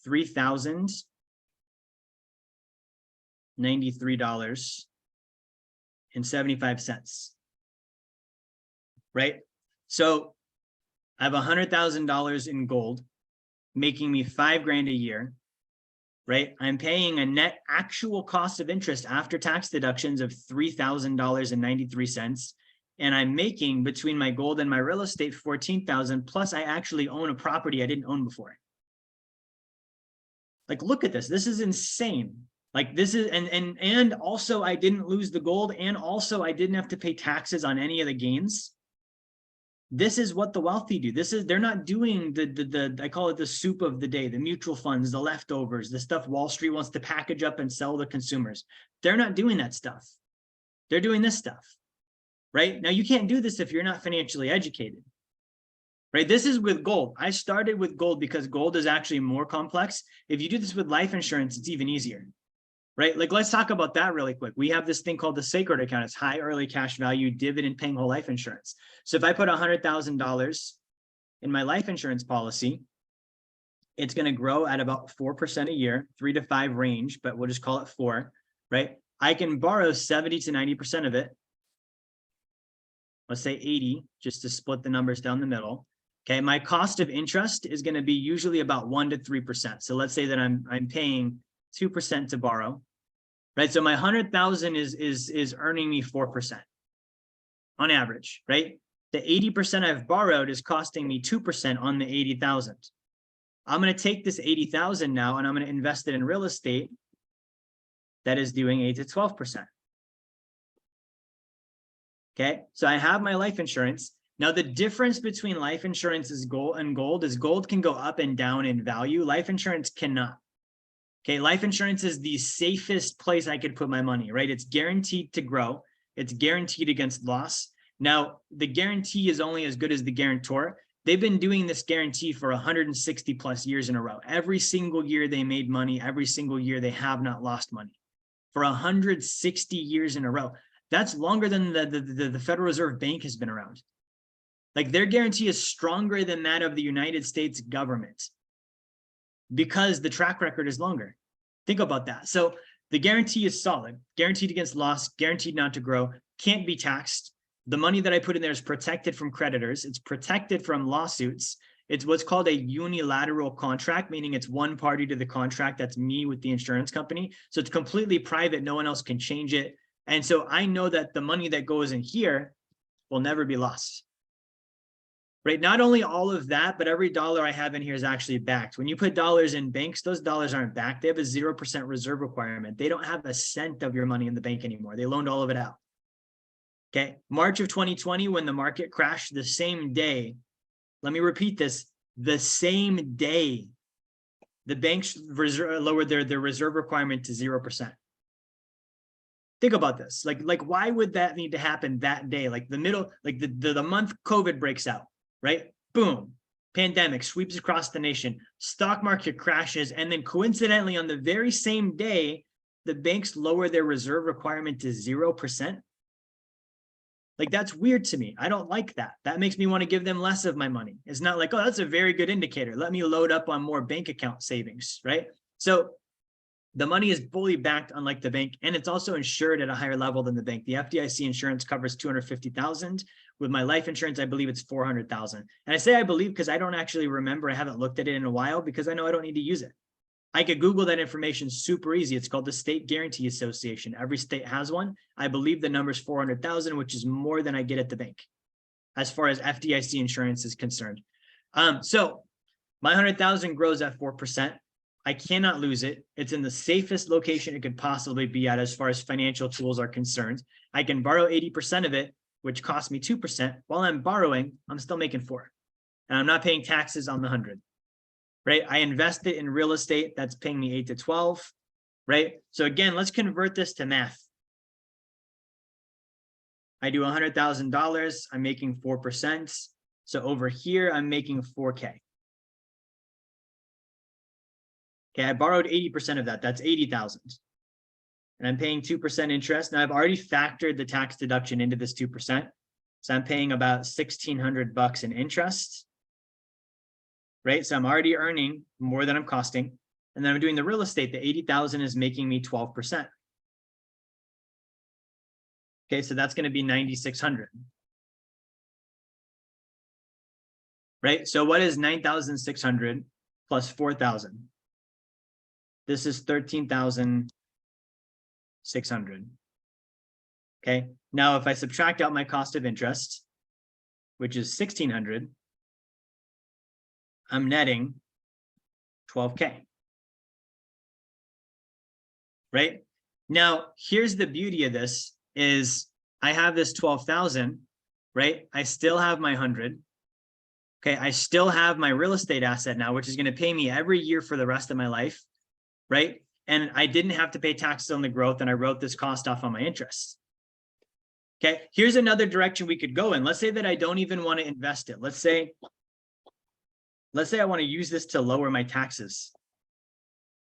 $3,093.75, right? So I have $100,000 in gold, making me $5,000 a year, right? I'm paying a net actual cost of interest after tax deductions of $3,000.93. And I'm making, between my gold and my real estate, $14,000, plus I actually own a property I didn't own before. Like, look at this. This is insane. Like, this is, and also I didn't lose the gold, and also I didn't have to pay taxes on any of the gains. This is what the wealthy do. They're not doing the I call it the soup of the day, the mutual funds, the leftovers, the stuff Wall Street wants to package up and sell to consumers. They're not doing that stuff. They're doing this stuff, right? Now, you can't do this if you're not financially educated, right? This is with gold. I started with gold because gold is actually more complex. If you do this with life insurance, it's even easier. Right? Like, let's talk about that really quick. We have this thing called the sacred account. It's high early cash value, dividend paying whole life insurance. So if I put $100,000 in my life insurance policy, it's going to grow at about 4% a year, 3 to 5 range, but we'll just call it 4, right? I can borrow 70 to 90% of it. Let's say 80, just to split the numbers down the middle. Okay. My cost of interest is going to be usually about 1 to 3%. So let's say that I'm paying 2% to borrow, right? So my 100,000 is earning me 4% on average, right? The 80% I've borrowed is costing me 2% on the 80,000. I'm going to take this 80,000 now and I'm going to invest it in real estate that is doing 8 to 12%. Okay, so I have my life insurance. Now, the difference between life insurance is gold is gold can go up and down in value. Life insurance cannot. Okay, life insurance is the safest place I could put my money, right? It's guaranteed to grow. It's guaranteed against loss. Now, the guarantee is only as good as the guarantor. They've been doing this guarantee for 160 plus years in a row. Every single year they made money. Every single year they have not lost money. For 160 years in a row. That's longer than the Federal Reserve Bank has been around. Like, their guarantee is stronger than that of the United States government, because the track record is longer. Think about that. So the guarantee is solid, guaranteed against loss, guaranteed not to grow, can't be taxed. The money that I put in there is protected from creditors. It's protected from lawsuits. It's what's called a unilateral contract, meaning it's one party to the contract. That's me with the insurance company. So it's completely private. No one else can change it. And so I know that the money that goes in here will never be lost. Right? Not only all of that, but every dollar I have in here is actually backed. When you put dollars in banks, those dollars aren't backed. They have a 0% reserve requirement. They don't have a cent of your money in the bank anymore. They loaned all of it out. Okay. March of 2020, when the market crashed, the same day, let me repeat this, the same day, the banks lowered their reserve requirement to 0%. Think about this. Like, why would that need to happen that day? Like the month COVID breaks out. Right? Boom. Pandemic sweeps across the nation. Stock market crashes. And then coincidentally, on the very same day, the banks lower their reserve requirement to 0%. Like, that's weird to me. I don't like that. That makes me want to give them less of my money. It's not like, oh, that's a very good indicator. Let me load up on more bank account savings, right? So the money is fully backed, unlike the bank, and it's also insured at a higher level than the bank. The FDIC insurance covers $250,000. With my life insurance, I believe it's $400,000. And I say I believe because I don't actually remember. I haven't looked at it in a while because I know I don't need to use it. I could Google that information super easy. It's called the State Guarantee Association. Every state has one. I believe the number is 400,000, which is more than I get at the bank as far as FDIC insurance is concerned. So my 100,000 grows at 4%. I cannot lose it. It's in the safest location it could possibly be at as far as financial tools are concerned. I can borrow 80% of it, which costs me 2%. While I'm borrowing, I'm still making 4%. And I'm not paying taxes on the 100. Right? I invest it in real estate. That's paying me 8 to 12, right? So again, let's convert this to math. I do $100,000. I'm making 4%. So over here, I'm making 4K. Okay, I borrowed 80% of that. That's 80,000. And I'm paying 2% interest. Now I've already factored the tax deduction into this 2%. So I'm paying about $1,600 in interest. Right? So I'm already earning more than I'm costing. And then I'm doing the real estate. The 80,000 is making me 12%. Okay, so that's going to be 9,600. Right? So what is 9,600 plus 4,000? This is 13,600. Okay. Now, if I subtract out my cost of interest, which is 1,600, I'm netting 12K. Right? Now, here's the beauty of this is I have this 12,000, right? I still have my 100. Okay. I still have my real estate asset now, which is going to pay me every year for the rest of my life. Right? And I didn't have to pay taxes on the growth, and I wrote this cost off on my interest. Okay. Here's another direction we could go in. Let's say that I don't even want to invest it. Let's say I want to use this to lower my taxes,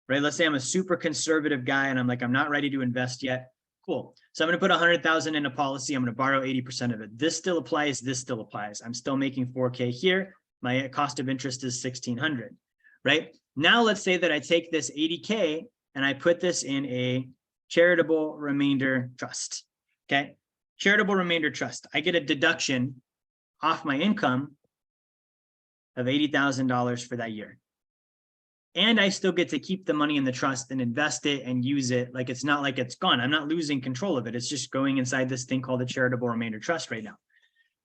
right? Let's say I'm a super conservative guy and I'm like, I'm not ready to invest yet. Cool. So I'm going to put 100,000 in a policy. I'm going to borrow 80% of it. This still applies. This still applies. I'm still making 4K here. My cost of interest is 1,600, right? Now let's say that I take this 80K and I put this in a charitable remainder trust. Okay. Charitable remainder trust. I get a deduction off my income of $80,000 for that year. And I still get to keep the money in the trust and invest it and use it. Like, it's not like it's gone. I'm not losing control of it. It's just going inside this thing called a charitable remainder trust right now.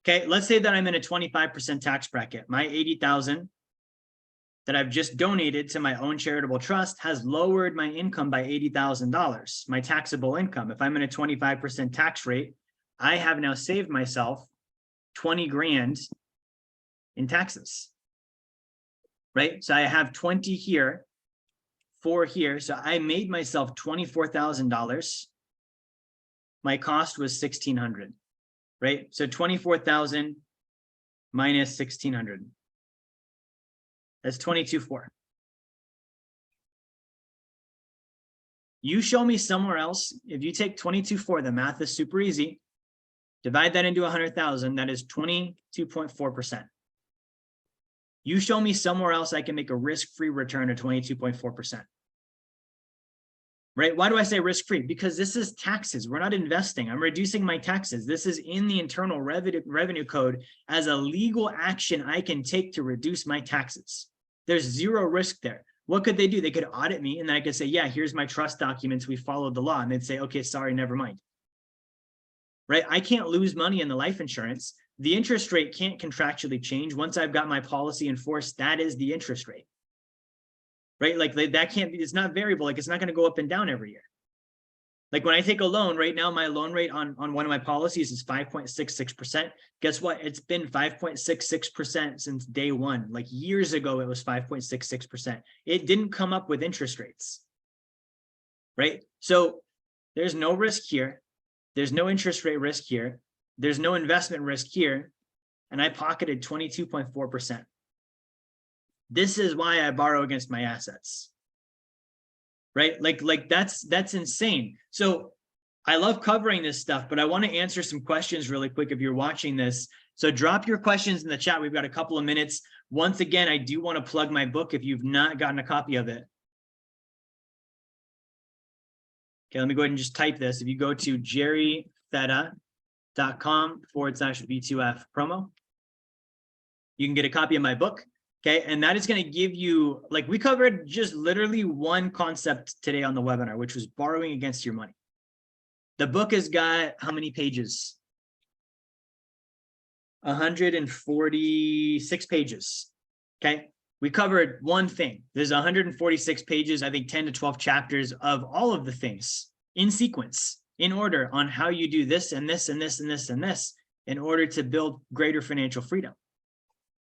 Okay. Let's say that I'm in a 25% tax bracket. My 80,000 that I've just donated to my own charitable trust has lowered my income by $80,000, my taxable income. If I'm in a 25% tax rate, I have now saved myself 20 grand in taxes, right? So I have 20 here, 4 here. So I made myself $24,000. My cost was 1,600, right? So 24,000 minus 1,600. That's 22,400. You show me somewhere else. If you take 22,400, the math is super easy. Divide that into 100,000. That is 22.4%. You show me somewhere else I can make a risk-free return of 22.4%. Right? Why do I say risk-free? Because this is taxes. We're not investing. I'm reducing my taxes. This is in the internal revenue code as a legal action I can take to reduce my taxes. There's zero risk there. What could they do? They could audit me, and then I could say, yeah, here's my trust documents. We followed the law. And they'd say, okay, sorry, never mind. Right? I can't lose money in the life insurance. The interest rate can't contractually change. Once I've got my policy in force, that is the interest rate. Right? Like, that can't be, it's not variable. Like, it's not going to go up and down every year. Like, when I take a loan right now, my loan rate on one of my policies is 5.66%. Guess what? It's been 5.66% since day one. Like, years ago, it was 5.66%. It didn't come up with interest rates. Right? So there's no risk here. There's no interest rate risk here. There's no investment risk here. And I pocketed 22.4%. This is why I borrow against my assets. right? Like that's insane. So I love covering this stuff, but I want to answer some questions really quick if you're watching this. So drop your questions in the chat. We've got a couple of minutes. Once again, I do want to plug my book if you've not gotten a copy of it. Okay, let me go ahead and just type this. If you go to jerryfetta.com/V2F promo, you can get a copy of my book. Okay, and that is going to give you, like, we covered just literally one concept today on the webinar, which was borrowing against your money. The book has got how many pages? 146 pages. Okay, we covered one thing. There's 146 pages, I think 10 to 12 chapters of all of the things in sequence, in order, on how you do this and this and this and this and this in order to build greater financial freedom.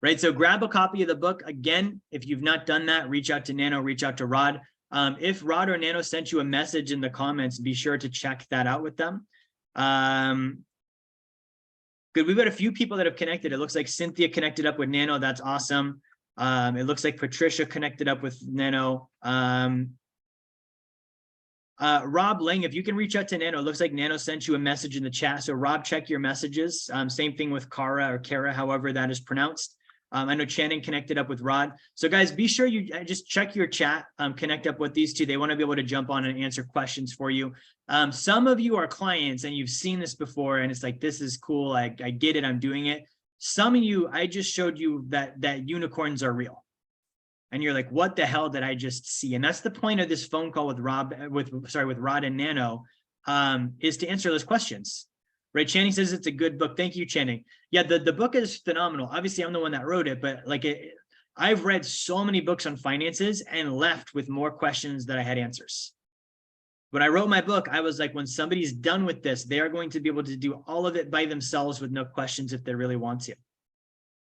Right, so grab a copy of the book. Again, if you've not done that, reach out to Nano, reach out to Rod. If Rod or Nano sent you a message in the comments, be sure to check that out with them. Good, we've got a few people that have connected. It looks like Cynthia connected up with Nano. That's awesome. It looks like Patricia connected up with Nano. Rob Lang, if you can reach out to Nano, it looks like Nano sent you a message in the chat. So Rob, check your messages. Same thing with Kara or Kara, however that is pronounced. I know Channing connected up with Rod. So guys, be sure you just check your chat, connect up with these two. They want to be able to jump on and answer questions for you. Some of you are clients and you've seen this before and it's like, this is cool. I get it. I'm doing it. Some of you, I just showed you that unicorns are real. And you're like, what the hell did I just see? And that's the point of this phone call with Rod and Nano, is to answer those questions. Right, Channing says it's a good book. Thank you, Channing. Yeah, the book is phenomenal. Obviously, I'm the one that wrote it, but like I've read so many books on finances and left with more questions than I had answers. When I wrote my book, I was like, when somebody's done with this, they are going to be able to do all of it by themselves with no questions if they really want to.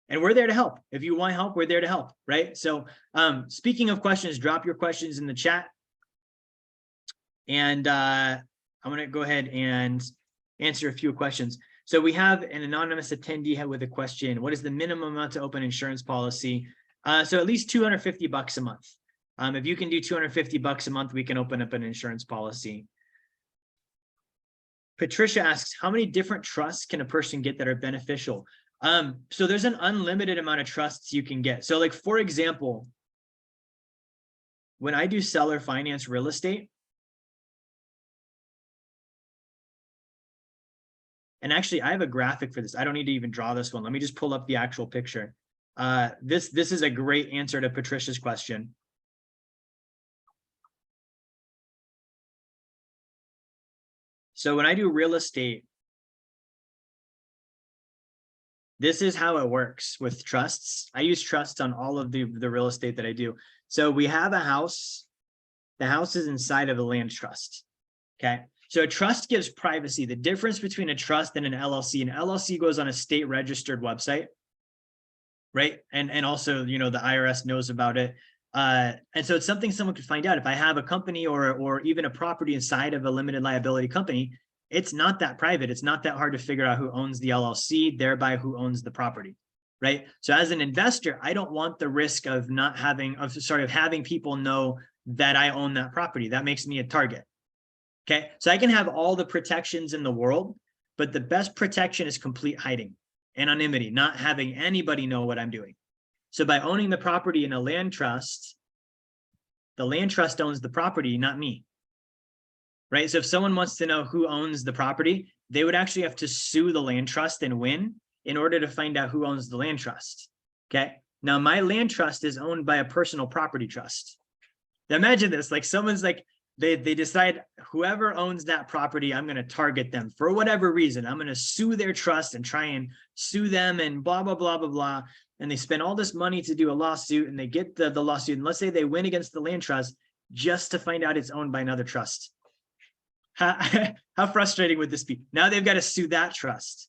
And we're there to help. If you want help, we're there to help, right? So speaking of questions, drop your questions in the chat. And I'm going to go ahead and answer a few questions. So we have an anonymous attendee with a question. What is the minimum amount to open insurance policy? So at least $250 a month. If you can do $250 a month, we can open up an insurance policy. Patricia asks, how many different trusts can a person get that are beneficial? So there's an unlimited amount of trusts you can get. So like, for example, when I do seller finance real estate, and actually, I have a graphic for this. I don't need to even draw this one. Let me just pull up the actual picture. This is a great answer to Patricia's question. So when I do real estate, this is how it works with trusts. I use trusts on all of the real estate that I do. So we have a house. The house is inside of a land trust. Okay. So a trust gives privacy. The difference between a trust and an LLC goes on a state registered website, right? And also, you know, the IRS knows about it. And so it's something someone could find out. If I have a company or even a property inside of a limited liability company, it's not that private. It's not that hard to figure out who owns the LLC, thereby who owns the property, right? So as an investor, I don't want the risk of having people know that I own that property. That makes me a target. Okay, so I can have all the protections in the world, but the best protection is complete hiding, anonymity, not having anybody know what I'm doing. So by owning the property in a land trust, the land trust owns the property, not me. Right? So if someone wants to know who owns the property, they would actually have to sue the land trust and win in order to find out who owns the land trust. Okay, now my land trust is owned by a personal property trust. Now imagine this, like someone's like, they decide whoever owns that property, I'm going to target them for whatever reason. I'm going to sue their trust and try and sue them and blah, blah, blah, blah, blah. And they spend all this money to do a lawsuit and they get the lawsuit. And let's say they win against the land trust just to find out it's owned by another trust. How frustrating would this be? Now they've got to sue that trust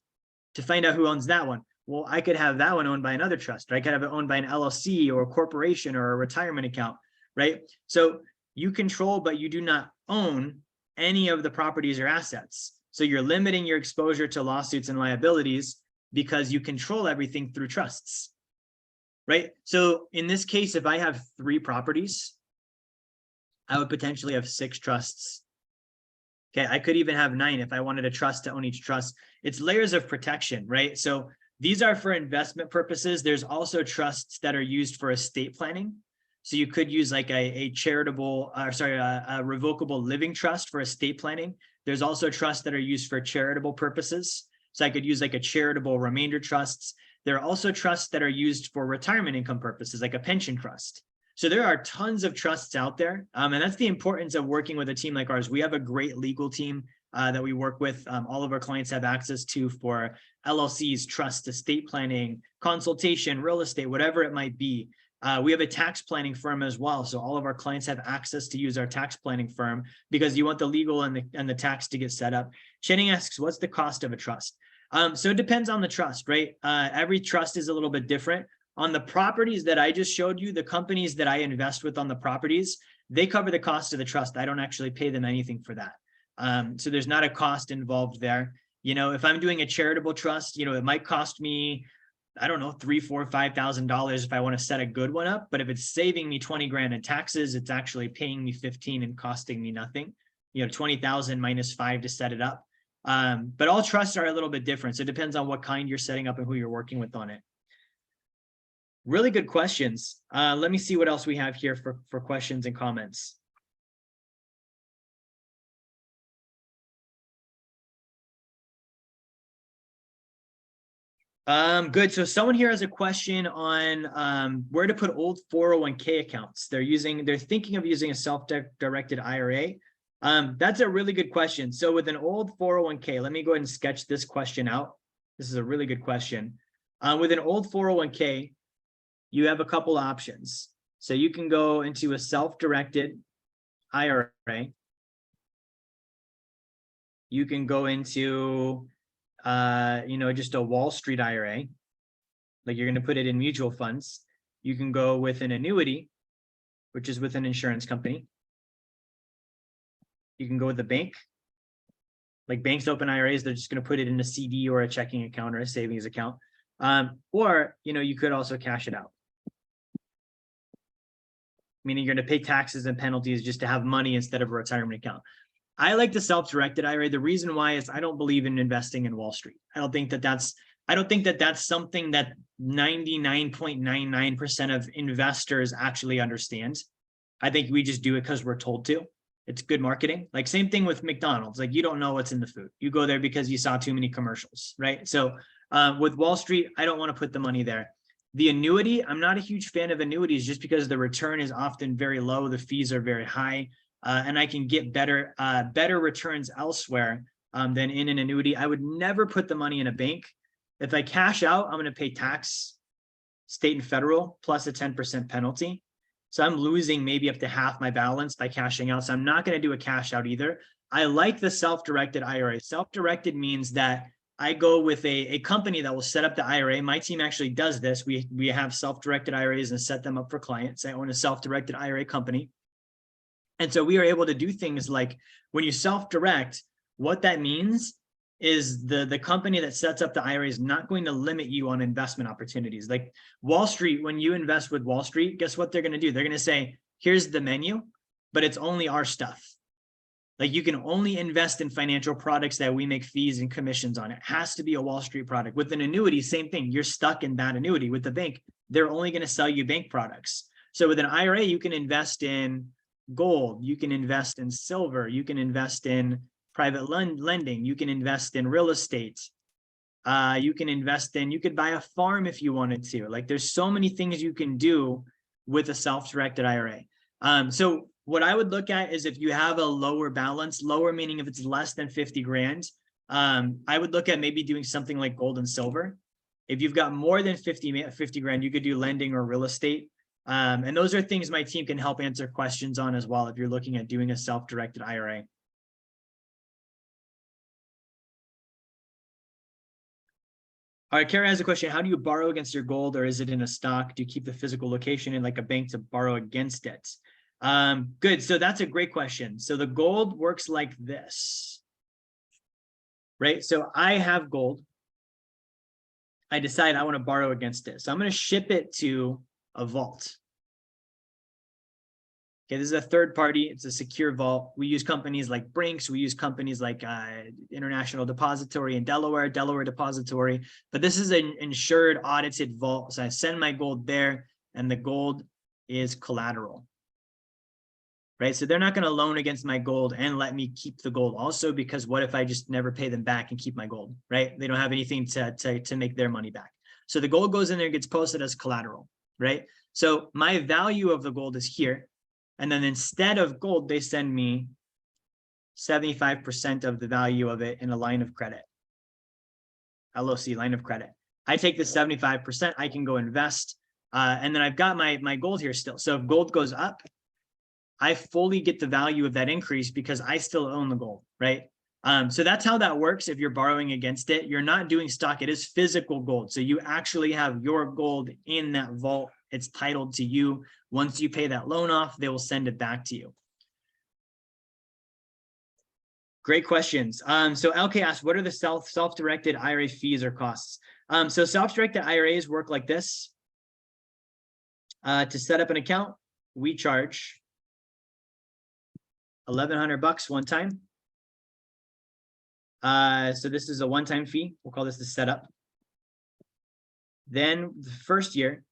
to find out who owns that one. Well, I could have that one owned by another trust, or I could have it owned by an LLC or a corporation or a retirement account, right? So you control, but you do not own any of the properties or assets. So you're limiting your exposure to lawsuits and liabilities because you control everything through trusts, right? So in this case, if I have 3 properties, I would potentially have 6 trusts. Okay, I could even have 9 if I wanted a trust to own each trust. It's layers of protection, right? So these are for investment purposes. There's also trusts that are used for estate planning. So you could use like a charitable, a revocable living trust for estate planning. There's also trusts that are used for charitable purposes. So I could use like a charitable remainder trusts. There are also trusts that are used for retirement income purposes, like a pension trust. So there are tons of trusts out there. And that's the importance of working with a team like ours. We have a great legal team that we work with. All of our clients have access to for LLCs, trust, estate planning, consultation, real estate, whatever it might be. We have a tax planning firm as well. So all of our clients have access to use our tax planning firm because you want the legal and the tax to get set up. Channing asks, what's the cost of a trust? So it depends on the trust, right? Every trust is a little bit different. On the properties that I just showed you, the companies that I invest with on the properties, they cover the cost of the trust. I don't actually pay them anything for that. So there's not a cost involved there. You know, if I'm doing a charitable trust, you know, it might cost me, I don't know, $3,000, $4,000, $5,000 if I want to set a good one up. But if it's saving me 20 grand in taxes, it's actually paying me 15 and costing me nothing. You know, 20,000 minus 5 to set it up. But all trusts are a little bit different. So it depends on what kind you're setting up and who you're working with on it. Really good questions. Let me see what else we have here for questions and comments. Good. So someone here has a question on where to put old 401k accounts. They're thinking of using a self-directed IRA. That's a really good question. So with an old 401k, let me go ahead and sketch this question out. This is a really good question. With an old 401k, you have a couple options. So you can go into a self-directed IRA. You can go into, just a Wall Street IRA, like you're going to put it in mutual funds. You can go with an annuity, which is with an insurance company. You can go with the bank. Like banks open IRAs, they're just going to put it in a CD or a checking account or a savings account. Or, you could also cash it out. Meaning you're going to pay taxes and penalties just to have money instead of a retirement account. I like the self-directed IRA. The reason why is I don't believe in investing in Wall Street. I don't think that that's something that 99.99% of investors actually understand. I think we just do it because we're told to. It's good marketing. Like same thing with McDonald's. Like you don't know what's in the food. You go there because you saw too many commercials, right? So with Wall Street, I don't want to put the money there. The annuity, I'm not a huge fan of annuities just because the return is often very low. The fees are very high. And I can get better returns elsewhere than in an annuity. I would never put the money in a bank. If I cash out, I'm going to pay tax, state and federal, plus a 10% penalty. So I'm losing maybe up to half my balance by cashing out. So I'm not going to do a cash out either. I like the self-directed IRA. Self-directed means that I go with a company that will set up the IRA. My team actually does this. We have self-directed IRAs and set them up for clients. I own a self-directed IRA company. And so we are able to do things like when you self-direct, what that means is the company that sets up the IRA is not going to limit you on investment opportunities. Like Wall Street, when you invest with Wall Street, guess what they're going to do? They're going to say, here's the menu, but it's only our stuff. Like you can only invest in financial products that we make fees and commissions on. It has to be a Wall Street product. With an annuity, same thing. You're stuck in that annuity. With the bank, they're only going to sell you bank products. So with an IRA, you can invest in gold, you can invest in silver, you can invest in private lending, you can invest in real estate, you could buy a farm if you wanted to. Like there's so many things you can do with a self-directed IRA. So what I would look at is if you have a lower balance, lower meaning if it's less than 50 grand, I would look at maybe doing something like gold and silver. If you've got more than 50 grand, you could do lending or real estate. And those are things my team can help answer questions on as well if you're looking at doing a self-directed IRA. All right, Kara has a question. How do you borrow against your gold, or is it in a stock? Do you keep the physical location in like a bank to borrow against it? Good. So that's a great question. So the gold works like this, right? So I have gold. I decide I want to borrow against it. So I'm going to ship it to a vault. Okay, this is a third party. It's a secure vault. We use companies like Brinks. We use companies like International Depository in Delaware Depository. But this is an insured, audited vault. So I send my gold there, and the gold is collateral. Right? So they're not going to loan against my gold and let me keep the gold also, because what if I just never pay them back and keep my gold, right? They don't have anything to make their money back. So the gold goes in there, gets posted as collateral, right? So my value of the gold is here. And then instead of gold, they send me 75% of the value of it in a line of credit. LOC, line of credit. I take the 75%, I can go invest. And then I've got my gold here still. So if gold goes up, I fully get the value of that increase because I still own the gold, right? So that's how that works. If you're borrowing against it, you're not doing stock. It is physical gold. So you actually have your gold in that vault. It's titled to you. Once you pay that loan off, they will send it back to you. Great questions. So LK asked, what are the self-directed IRA fees or costs? So self-directed IRAs work like this. To set up an account, we charge $1,100 one time. So this is a one-time fee. We'll call this the setup. Then the first year,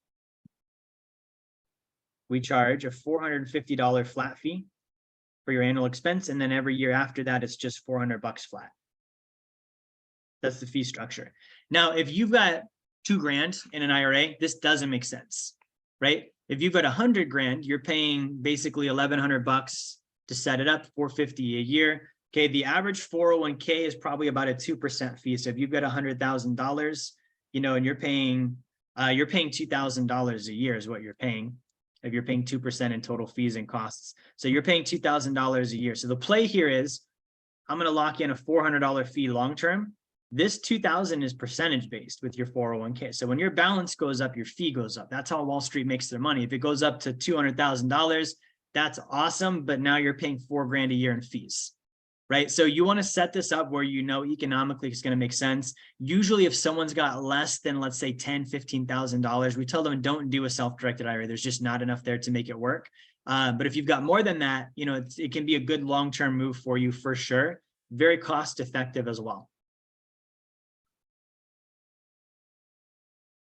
we charge a $450 flat fee for your annual expense. And then every year after that, it's just $400 flat. That's the fee structure. Now, if you've got $2,000 in an IRA, this doesn't make sense, right? If you've got 100 grand, you're paying basically $1,100 to set it up, $450 a year. Okay, the average 401k is probably about a 2% fee. So if you've got $100,000, you know, and you're paying $2,000 a year is what you're paying. If you're paying 2% in total fees and costs. So you're paying $2,000 a year. So the play here is, I'm going to lock in a $400 fee long-term. This $2,000 is percentage based with your 401k. So when your balance goes up, your fee goes up. That's how Wall Street makes their money. If it goes up to $200,000, that's awesome. But now you're paying $4,000 a year in fees, right? So you want to set this up where you know economically it's going to make sense. Usually if someone's got less than, let's say, $10,000, $15,000, we tell them don't do a self-directed IRA. There's just not enough there to make it work. But if you've got more than that, you know, it can be a good long-term move for you for sure. Very cost-effective as well.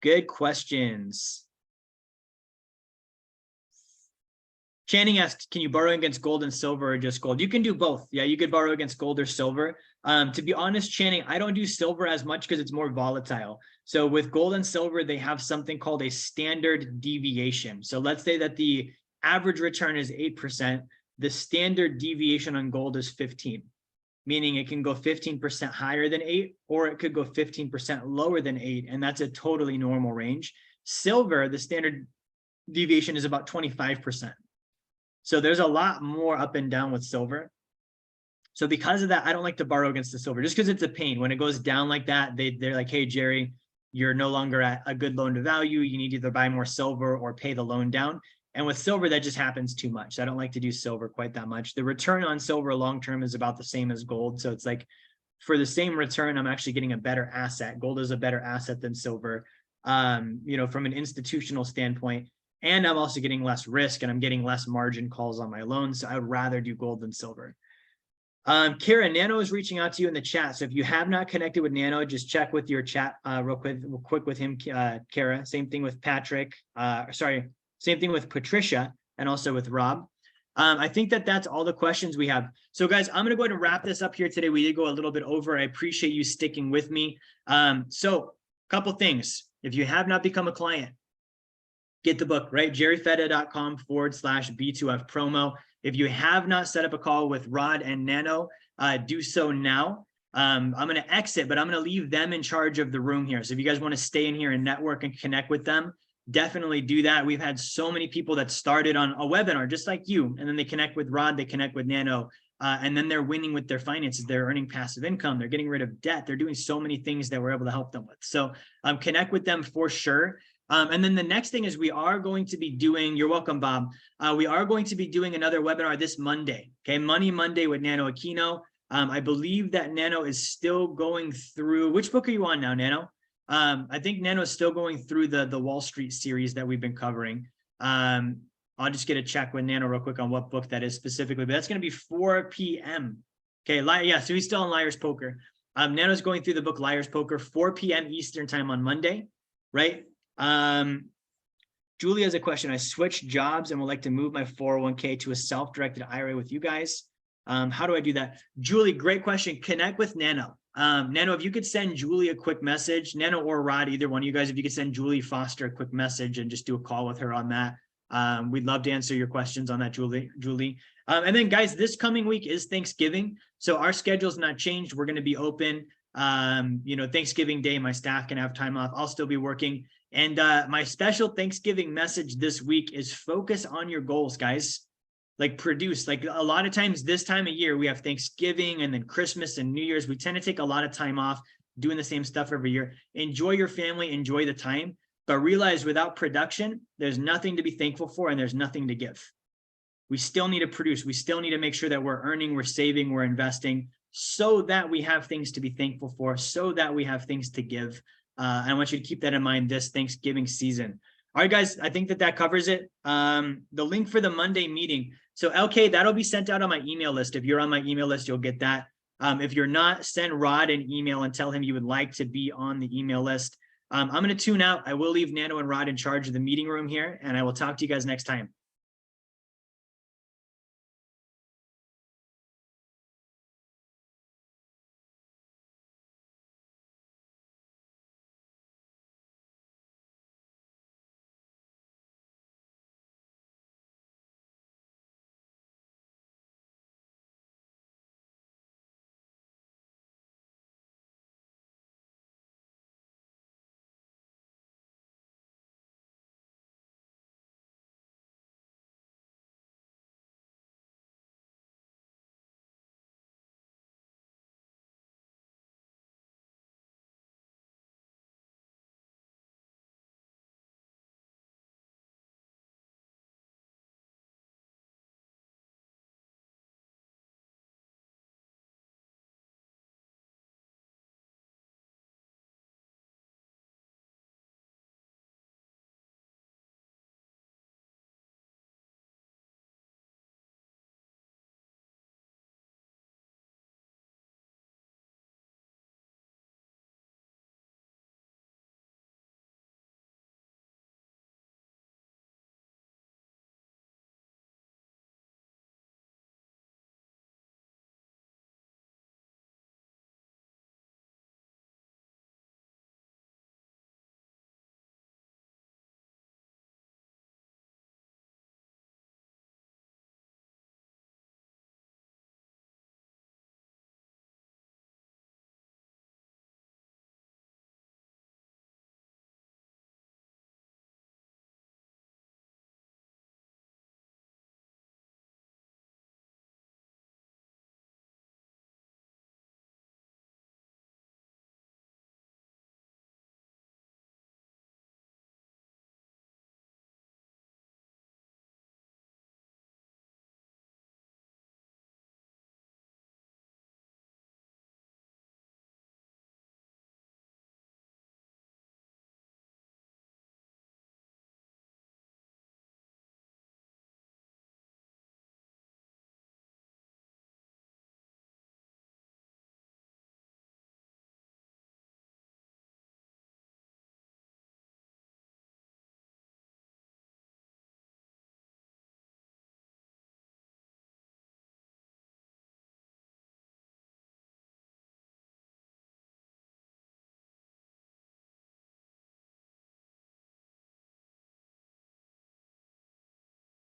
Good questions. Channing asked, can you borrow against gold and silver or just gold? You can do both. Yeah, you could borrow against gold or silver. To be honest, Channing, I don't do silver as much because it's more volatile. So with gold and silver, they have something called a standard deviation. So let's say that the average return is 8%. The standard deviation on gold is 15, meaning it can go 15% higher than 8, or it could go 15% lower than 8. And that's a totally normal range. Silver, the standard deviation is about 25%. So there's a lot more up and down with silver. So because of that, I don't like to borrow against the silver just because it's a pain. When it goes down like that, they're like, hey, Jerry, you're no longer at a good loan to value. You need to either buy more silver or pay the loan down. And with silver, that just happens too much. So I don't like to do silver quite that much. The return on silver long-term is about the same as gold. So it's like for the same return, I'm actually getting a better asset. Gold is a better asset than silver, you know, from an institutional standpoint. And I'm also getting less risk and I'm getting less margin calls on my loans. So I would rather do gold than silver. Kara, Nano is reaching out to you in the chat. So if you have not connected with Nano, just check with your chat real quick with him, Kara. Same thing with Patrick. Same thing with Patricia and also with Rob. I think that's all the questions we have. So guys, I'm going to go ahead and wrap this up here today. We did go a little bit over. I appreciate you sticking with me. So a couple things. If you have not become a client, get the book, right? jerryfetta.com/B2F promo. If you have not set up a call with Rod and Nano, do so now. I'm going to exit, but I'm going to leave them in charge of the room here. So if you guys want to stay in here and network and connect with them, definitely do that. We've had so many people that started on a webinar just like you, and then they connect with Rod, they connect with Nano, and then they're winning with their finances. They're earning passive income. They're getting rid of debt. They're doing so many things that we're able to help them with. So connect with them for sure. And then the next thing is we are going to be doing, you're welcome, Bob. We are going to be doing another webinar this Monday. Okay, Money Monday with Nano Aquino. I believe that Nano is still going through, which book are you on now, Nano? I think Nano is still going through the Wall Street series that we've been covering. I'll just get a check with Nano real quick on what book that is specifically, but that's going to be 4 p.m. Okay, yeah, so he's still on Liar's Poker. Nano's going through the book Liar's Poker, 4 p.m. Eastern time on Monday, right? Julie has a question. I switched jobs and would like to move my 401k to a self-directed IRA with you guys. How do I do that? Julie, great question. Connect with Nano. Nano, if you could send Julie a quick message, Nano or Rod, either one of you guys, if you could send Julie Foster a quick message and just do a call with her on that. We'd love to answer your questions on that, Julie. And then guys, this coming week is Thanksgiving. So our schedule's not changed. We're going to be open. Thanksgiving Day, my staff can have time off. I'll still be working. And my special Thanksgiving message this week is focus on your goals, guys. Like produce, like a lot of times this time of year, we have Thanksgiving and then Christmas and New Year's. We tend to take a lot of time off doing the same stuff every year. Enjoy your family, enjoy the time, but realize without production, there's nothing to be thankful for and there's nothing to give. We still need to produce. We still need to make sure that we're earning, we're saving, we're investing so that we have things to be thankful for, so that we have things to give. I want you to keep that in mind this Thanksgiving season. All right, guys, I think that covers it. The link for the Monday meeting. So LK, that'll be sent out on my email list. If you're on my email list, you'll get that. If you're not, send Rod an email and tell him you would like to be on the email list. I'm going to tune out. I will leave Nano and Rod in charge of the meeting room here, and I will talk to you guys next time.